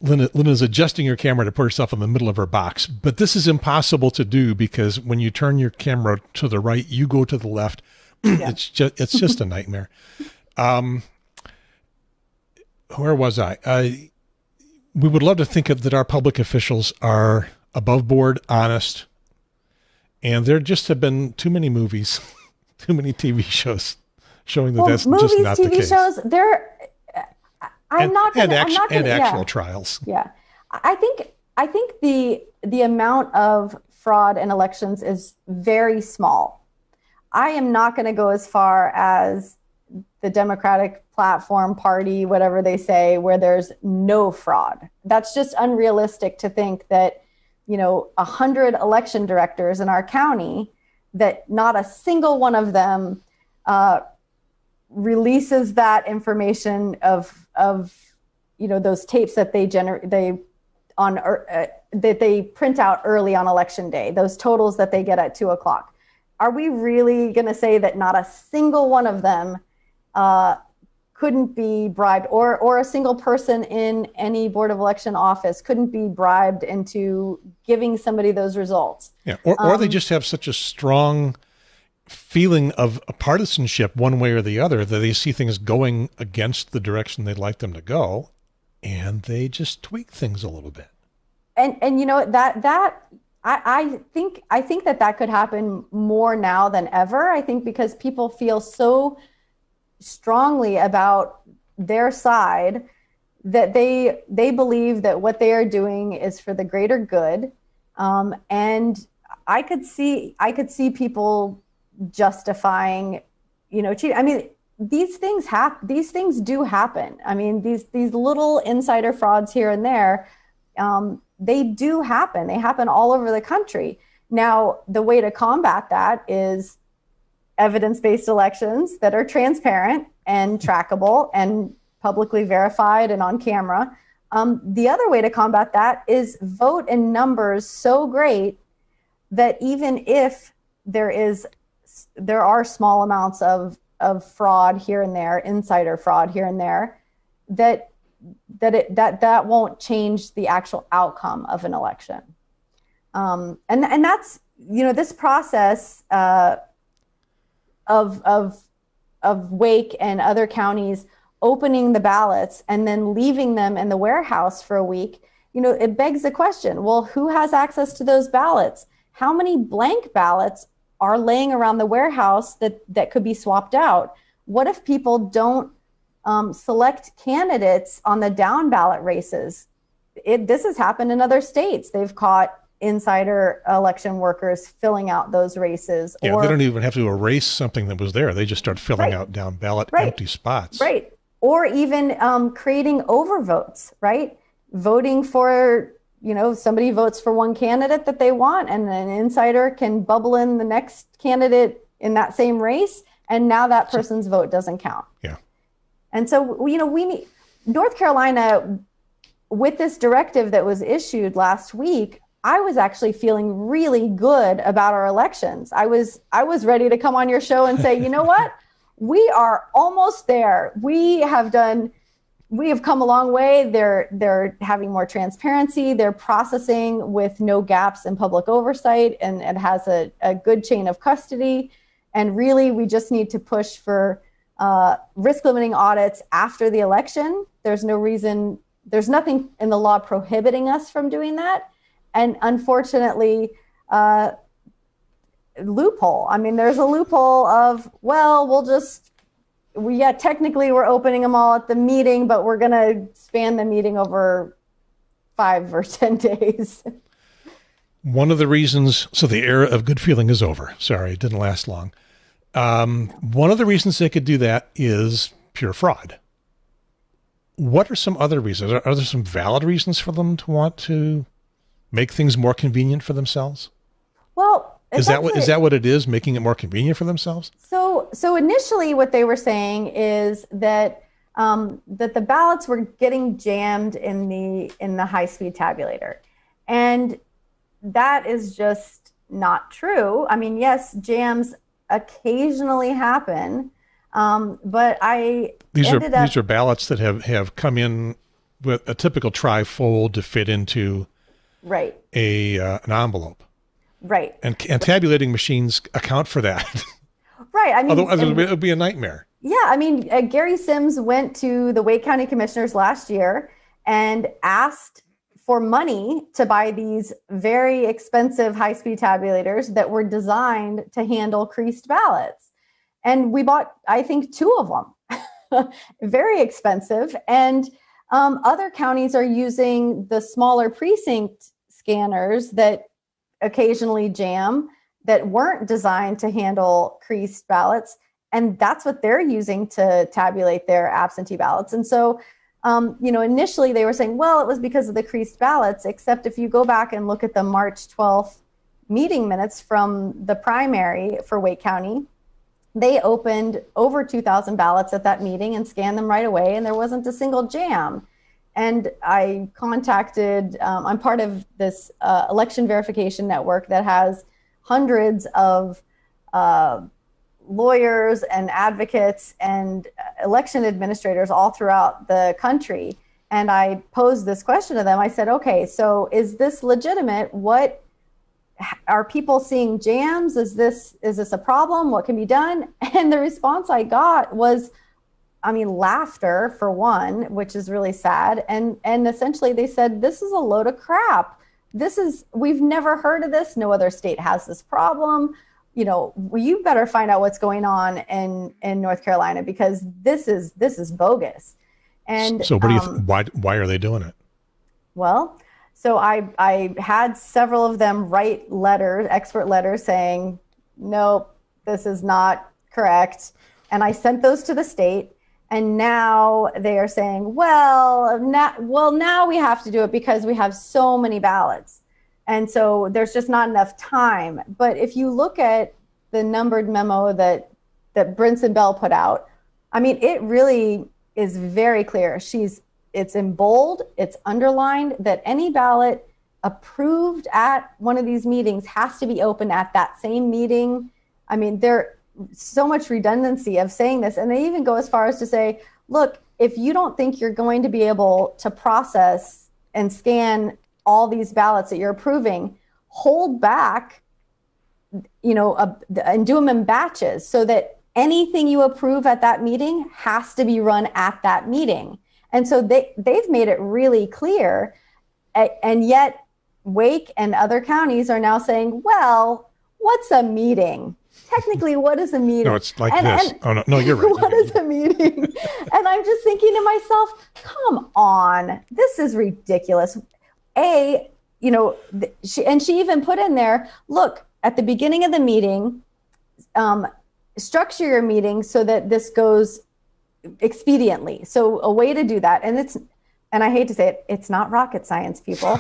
A: Linda's adjusting her camera to put herself in the middle of her box, but this is impossible to do because when you turn your camera to the right, you go to the left. Yeah. It's just a nightmare. Where was I? We would love to think that our public officials are above board, honest, and there just have been too many movies, too many TV shows showing that that's just not the case.
B: Movies, TV shows, they're.
A: Actual trials.
B: Yeah, I think the amount of fraud in elections is very small. I am not going to go as far as the Democratic platform party, whatever they say, where there's no fraud. That's just unrealistic to think that 100 election directors in our county, that not a single one of them releases that information of those tapes that that they print out early on election day, those totals that they get at 2:00. Are we really going to say that not a single one of them couldn't be bribed, or a single person in any Board of Election office couldn't be bribed into giving somebody those results.
A: Yeah, or they just have such a strong feeling of a partisanship one way or the other that they see things going against the direction they'd like them to go, and they just tweak things a little bit.
B: And you know that I think that could happen more now than ever. I think because people feel so strongly about their side that they believe that what they are doing is for the greater good, and I could see people justifying, cheating. I mean, these things do happen. I mean, these little insider frauds here and there, they do happen. They happen all over the country. Now, the way to combat that is evidence-based elections that are transparent and trackable and publicly verified and on camera. The other way to combat that is vote in numbers so great that even if there are small amounts of fraud here and there, insider fraud here and there, that won't change the actual outcome of an election. And that's, this process of Wake and other counties opening the ballots and then leaving them in the warehouse for a week, it begs the question, well, who has access to those ballots? How many blank ballots are laying around the warehouse that could be swapped out? What if people don't select candidates on the down ballot races? This has happened in other states. They've caught insider election workers filling out those races.
A: Yeah, they don't even have to erase something that was there. They just start filling out down ballot empty spots.
B: Right. Or even creating overvotes, right? Voting for, somebody votes for one candidate that they want, and an insider can bubble in the next candidate in that same race, and now that person's vote doesn't count.
A: Yeah.
B: And so, we need North Carolina, with this directive that was issued last week, I was actually feeling really good about our elections. I was ready to come on your show and say, you know what? We are almost there. We have come a long way. They're having more transparency. They're processing with no gaps in public oversight, and it has a good chain of custody. And really, we just need to push for risk limiting audits after the election. There's nothing in the law prohibiting us from doing that. And unfortunately, loophole. I mean, there's a loophole of, well, technically we're opening them all at the meeting, but we're going to span the meeting over 5 or 10 days.
A: One of the reasons, so the era of good feeling is over. Sorry, it didn't last long. One of the reasons they could do that is pure fraud. What are some other reasons? Are there some valid reasons for them to want to make things more convenient for themselves?
B: Well,
A: is that what it is, making it more convenient for themselves?
B: So initially what they were saying is that that the ballots were getting jammed in the high-speed tabulator. And that is just not true. I mean, yes, jams occasionally happen, but these are ballots that have come in with a typical tri-fold to fit into an envelope. Right.
A: And tabulating machines account for that.
B: Right. I mean,
A: otherwise it would be a nightmare.
B: Yeah. I mean, Gary Sims went to the Wake County Commissioners last year and asked for money to buy these very expensive high-speed tabulators that were designed to handle creased ballots. And we bought, I think, 2 of them. Very expensive. And other counties are using the smaller precinct scanners that occasionally jam, that weren't designed to handle creased ballots. And that's what they're using to tabulate their absentee ballots. And so, initially they were saying, well, it was because of the creased ballots, except if you go back and look at the March 12th meeting minutes from the primary for Wake County, they opened over 2,000 ballots at that meeting and scanned them right away, and there wasn't a single jam. And I contacted, I'm part of this election verification network that has hundreds of lawyers and advocates and election administrators all throughout the country. And I posed this question to them. I said, okay, so is this legitimate? What are people seeing jams? Is this a problem? What can be done? And the response I got was, laughter for one, which is really sad. And essentially they said, this is a load of crap. We've never heard of this. No other state has this problem. You better find out what's going on in North Carolina, because this is bogus. And
A: so what do you why are they doing it?
B: Well, so I had several of them write letters, expert letters saying, nope, this is not correct. And I sent those to the state. And now they are saying, well, now we have to do it because we have so many ballots. And so there's just not enough time. But if you look at the numbered memo that Brinson Bell put out, it really is very clear. It's in bold, it's underlined that any ballot approved at one of these meetings has to be open at that same meeting. There's so much redundancy of saying this. And they even go as far as to say, look, if you don't think you're going to be able to process and scan all these ballots that you're approving, hold back, and do them in batches so that anything you approve at that meeting has to be run at that meeting. And so they've made it really clear. And yet Wake and other counties are now saying, well, what's a meeting? Technically, what is a meeting?
A: No, it's like this. No, you're right.
B: What is a meeting? And I'm just thinking to myself, come on, this is ridiculous. She even put in there, look, at the beginning of the meeting, structure your meeting so that this goes expediently. So a way to do that, and I hate to say it, it's not rocket science, people.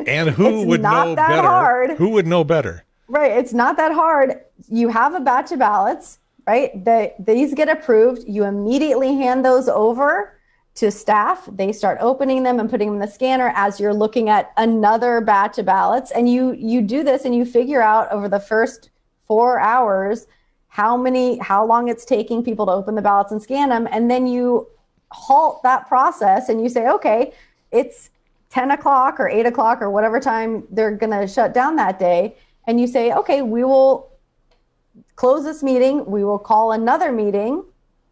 A: And who would know better?
B: Hard.
A: Who would know better?
B: Right. It's not that hard. You have a batch of ballots, right? These get approved. You immediately hand those over to staff. They start opening them and putting them in the scanner as you're looking at another batch of ballots. And you do this and you figure out over the first 4 hours how long it's taking people to open the ballots and scan them. And then you halt that process and you say, okay, it's 10 o'clock or 8 o'clock or whatever time they're going to shut down that day. And you say, okay, we will close this meeting. We will call another meeting,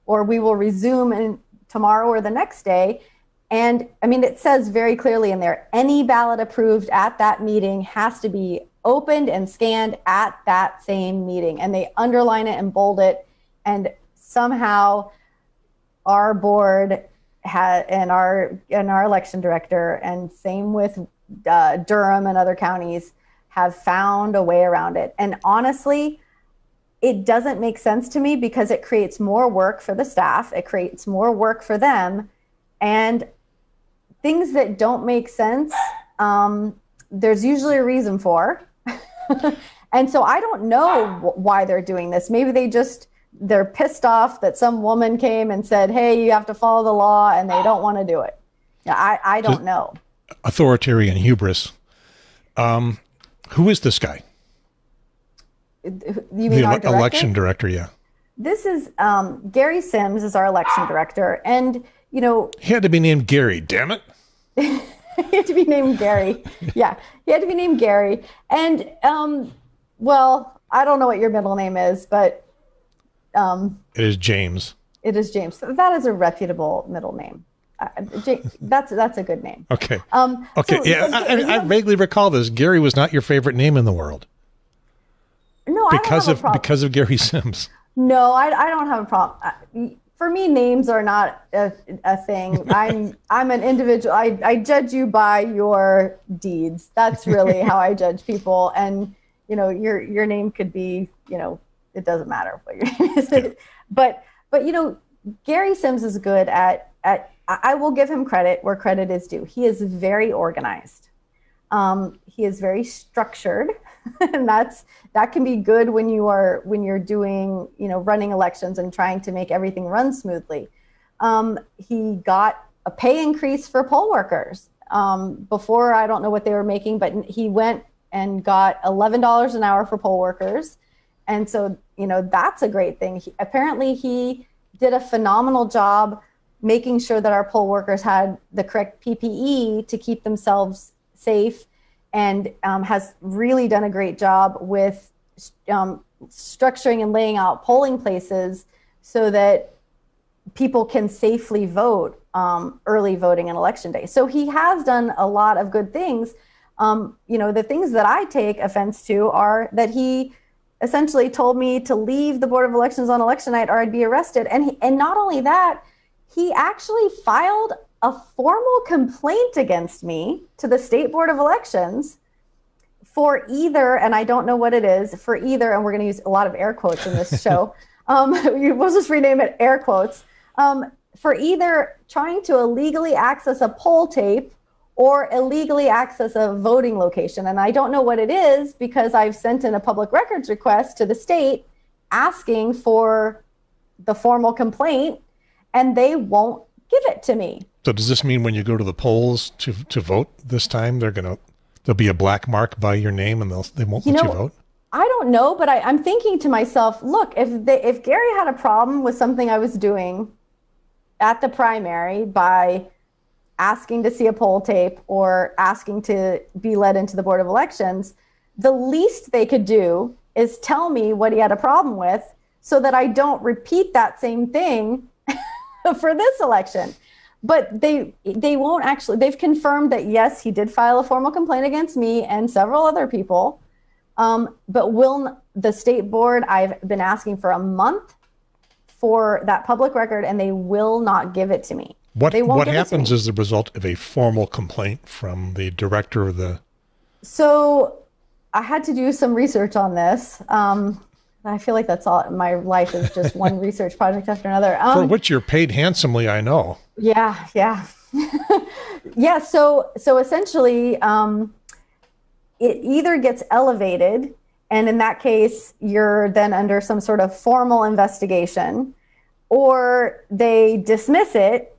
B: or we will resume tomorrow or the next day. And it says very clearly in there, any ballot approved at that meeting has to be opened and scanned at that same meeting. And they underline it and bold it. And somehow our board and our election director, and same with Durham and other counties, have found a way around it. And honestly, it doesn't make sense to me because it creates more work for the staff. It creates more work for them. And things that don't make sense, there's usually a reason for. And so I don't know why they're doing this. Maybe they're pissed off that some woman came and said, hey, you have to follow the law, and they don't want to do it. I don't know.
A: Authoritarian hubris. Who is this guy?
B: You mean our director?
A: Election director, yeah.
B: This is Gary Sims is our election director. And,
A: He had to be named Gary, damn it.
B: He had to be named Gary. Yeah, he had to be named Gary. And, well, I don't know what your middle name is, but...
A: it is James.
B: It is James. That is a reputable middle name. That's a good name.
A: Okay. I vaguely recall this. Gary was not your favorite name in the world.
B: No, I don't have a problem.
A: Because of Gary Sims.
B: No, I don't have a problem. For me, names are not a thing. I'm an individual. I judge you by your deeds. That's really how I judge people. And your name could be, it doesn't matter what your name is. Yeah. But Gary Sims is good at I will give him credit where credit is due. He is very organized. He is very structured, and that can be good when you're doing, running elections and trying to make everything run smoothly. He got a pay increase for poll workers. Before, I don't know what they were making, but he went and got $11 an hour for poll workers. And so, that's a great thing. Apparently he did a phenomenal job making sure that our poll workers had the correct PPE to keep themselves safe, and has really done a great job with structuring and laying out polling places so that people can safely vote early voting and election day. So he has done a lot of good things. The things that I take offense to are that he essentially told me to leave the Board of Elections on election night or I'd be arrested. And not only that, he actually filed a formal complaint against me to the State Board of Elections for either, and I don't know what it is, for either, and we're going to use a lot of air quotes in this show. We'll just rename it air quotes. For either trying to illegally access a poll tape or illegally access a voting location. And I don't know what it is because I've sent in a public records request to the state asking for the formal complaint, and they won't give it to me.
A: So does this mean when you go to the polls to vote this time, there'll be a black mark by your name and they won't let you vote?
B: I don't know, but I'm thinking to myself, look, if Gary had a problem with something I was doing at the primary by asking to see a poll tape or asking to be led into the Board of Elections, the least they could do is tell me what he had a problem with so that I don't repeat that same thing for this election. But they won't actually. They've confirmed that, yes, he did file a formal complaint against me and several other people. But the state board, I've been asking for a month for that public record, and they will not give it to me.
A: What happens as the result of a formal complaint from the director of the...
B: So I had to do some research on this. I feel like that's all. My life is just one research project after another.
A: For which you're paid handsomely, I know.
B: Yeah. Yeah. So essentially, it either gets elevated, and in that case, you're then under some sort of formal investigation, or they dismiss it,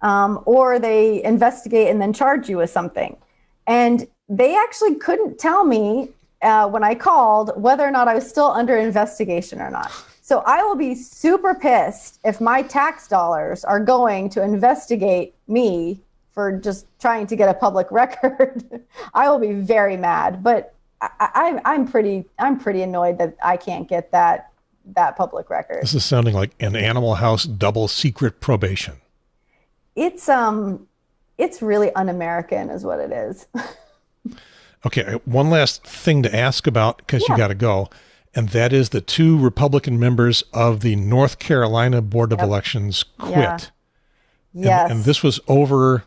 B: or they investigate and then charge you with something. And they actually couldn't tell me when I called whether or not I was still under investigation or not. So I will be super pissed if my tax dollars are going to investigate me for just trying to get a public record. I will be very mad, but I'm pretty annoyed that I can't get that public record.
A: This is sounding like an Animal House double secret probation.
B: It's really un-American is what it is.
A: Okay, one last thing to ask about, because you got to go, and that is the 2 Republican members of the North Carolina Board of Elections quit.
B: Yeah. Yes.
A: And this was over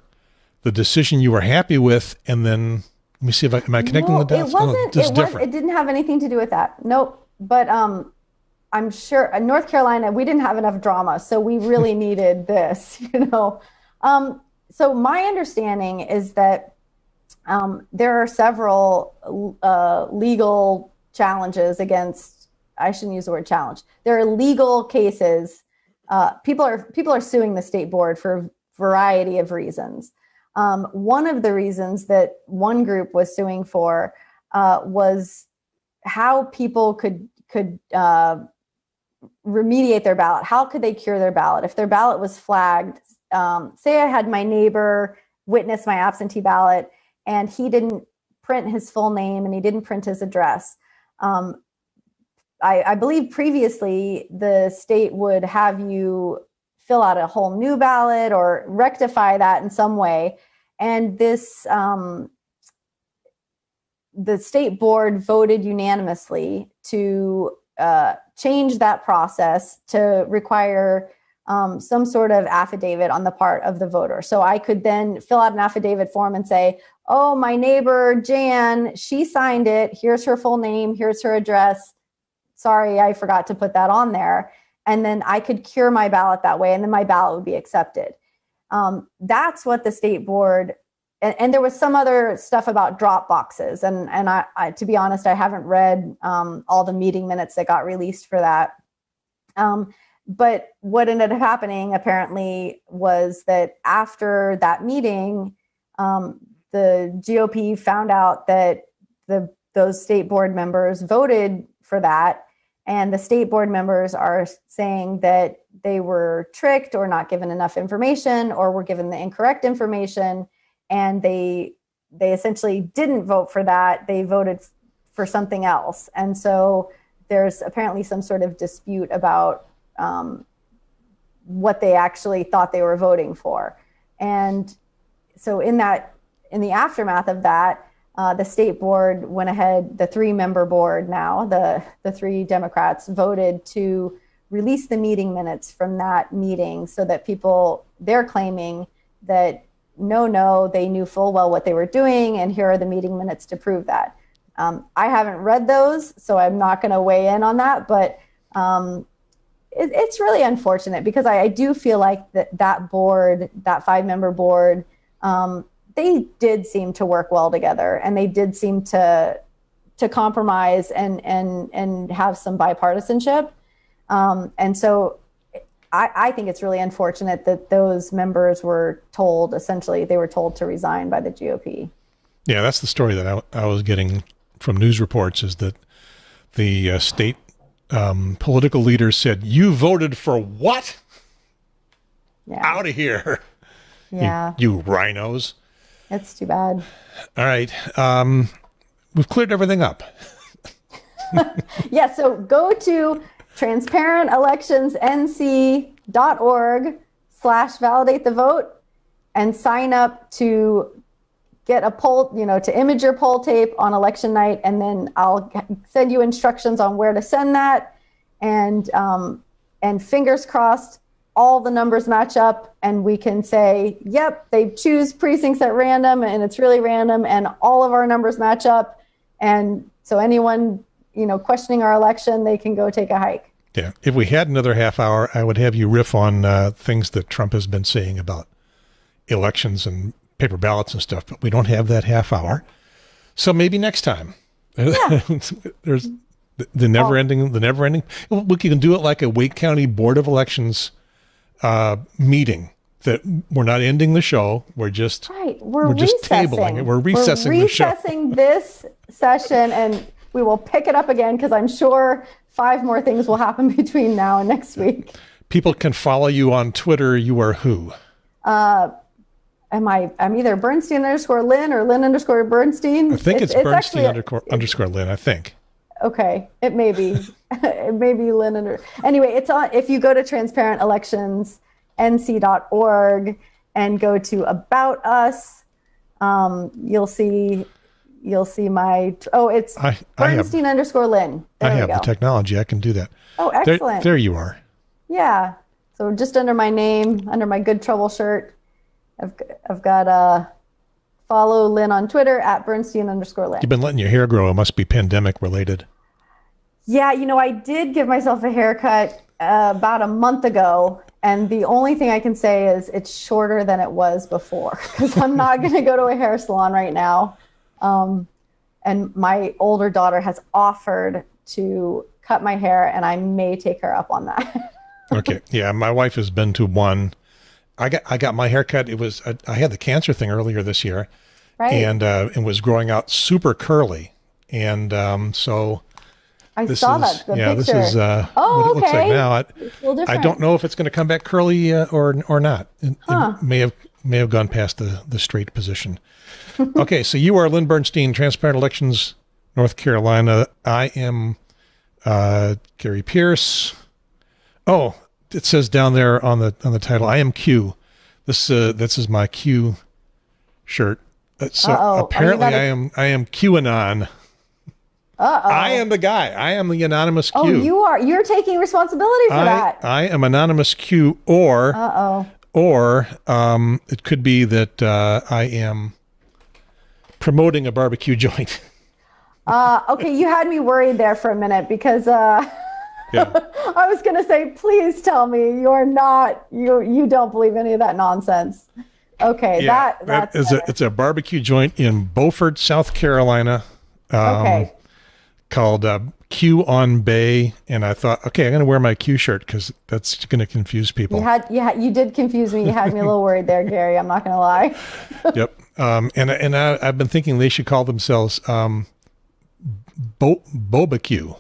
A: the decision you were happy with, and then let me see if am I connecting the dots?
B: It wasn't. It didn't have anything to do with that. Nope. But I'm sure North Carolina, we didn't have enough drama, so we really needed this. So my understanding is that there are several legal challenges against. I shouldn't use the word challenge. There are legal cases. People are suing the state board for a variety of reasons. One of the reasons that one group was suing for was how people could remediate their ballot. How could they cure their ballot if their ballot was flagged? Say I had my neighbor witness my absentee ballot, and he didn't print his full name and he didn't print his address. I believe previously the state would have you fill out a whole new ballot or rectify that in some way. And this, the state board voted unanimously to change that process to require some sort of affidavit on the part of the voter. So I could then fill out an affidavit form and say, oh, my neighbor, Jan, she signed it. Here's her full name. Here's her address. Sorry, I forgot to put that on there. And then I could cure my ballot that way, and then my ballot would be accepted. That's what the state board, and there was some other stuff about drop boxes. And I to be honest, I haven't read all the meeting minutes that got released for that. But what ended up happening apparently was that after that meeting, the GOP found out that those state board members voted for that. And the state board members are saying that they were tricked or not given enough information or were given the incorrect information. And they essentially didn't vote for that. They voted for something else. And so there's apparently some sort of dispute about what they actually thought they were voting for. And so in the aftermath of that, the state board went ahead, the 3-member board now, the 3 Democrats voted to release the meeting minutes from that meeting so that they're claiming that no, they knew full well what they were doing, and here are the meeting minutes to prove that. I haven't read those, so I'm not going to weigh in on that, but it's really unfortunate because I do feel like that board, that 5-member board, they did seem to work well together, and they did seem to compromise and have some bipartisanship. And so I think it's really unfortunate that those members were told, essentially, they were told to resign by the GOP.
A: Yeah, that's the story that I was getting from news reports, is that the state political leaders said, "You voted for what?
B: Yeah.
A: Out of here.
B: Yeah.
A: You rhinos."
B: It's too bad.
A: All right. We've cleared everything up.
B: Yeah, so go to transparentelectionsnc.org/validate the vote and sign up to get a poll, to image your poll tape on election night, and then I'll send you instructions on where to send that. And fingers crossed, all the numbers match up, and we can say, yep, they choose precincts at random, and it's really random, and all of our numbers match up. And so anyone, questioning our election, they can go take a hike.
A: Yeah. If we had another half hour, I would have you riff on things that Trump has been saying about elections and paper ballots and stuff, but we don't have that half hour. So maybe next time. Yeah. There's the never ending. We can do it like a Wake County Board of Elections meeting, that we're not ending the show. We're just we're just tabling it. We're recessing the show.
B: This session, and we will pick it up again because I'm sure 5 more things will happen between now and next week.
A: People can follow you on Twitter. You are who?
B: I'm either Bernstein_Lynn or Lynn_Bernstein.
A: I think it's Bernstein_Lynn, I think.
B: Okay, it may be. It may be Lynn. Anyway, it's on. If you go to transparentelectionsnc.org and go to About Us, you'll see my. It's Bernstein_Lynn.
A: I have the technology. I can do that.
B: Oh, excellent.
A: There you are.
B: Yeah. So just under my name, under my Good Trouble shirt, I've got follow Lynn on Twitter at Bernstein_Lynn.
A: You've been letting your hair grow. It must be pandemic related.
B: Yeah, I did give myself a haircut about a month ago, and the only thing I can say is it's shorter than it was before, because I'm not going to go to a hair salon right now. And my older daughter has offered to cut my hair, and I may take her up on that.
A: Okay. Yeah, my wife has been to one. I got my hair cut. It was I had the cancer thing earlier this year, right? And it was growing out super curly, and so
B: I saw that picture.
A: This is what it looks like now. I don't know if it's going to come back curly or not. It may have gone past the straight position. Okay, so you are Lynn Bernstein, Transparent Elections, North Carolina. I am Gary Pierce. Oh, it says down there on the title, I am Q. This is my Q shirt. So apparently I am QAnon. I am the guy. I am the anonymous Q.
B: Oh, you're taking responsibility for that.
A: I am anonymous Q, or it could be that I am promoting a barbecue joint.
B: Okay, you had me worried there for a minute because yeah. I was going to say, please tell me you don't believe any of that nonsense. Okay,
A: yeah,
B: that's
A: it's a barbecue joint in Beaufort, South Carolina.
B: Okay.
A: Called Q on Bay, and I thought, okay, I'm going to wear my Q shirt because that's going to confuse people.
B: You did confuse me. You had me a little worried there, Gary. I'm not going to lie.
A: Yep. And I've been thinking they should call themselves Bobacue.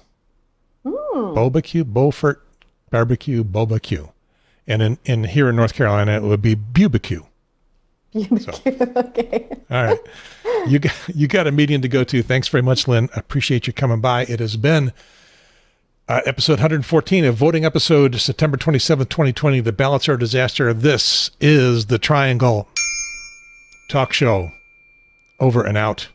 A: Barbecue, Beaufort Barbecue, Barbecue. And in here in North Carolina, it would be Bubecue.
B: Okay.
A: All right. You got a meeting to go to. Thanks very much, Lynn. I appreciate you coming by. It has been episode 114, a voting episode, September 27th, 2020. The ballots are a disaster. This is the Triangle Talk Show. Over and out.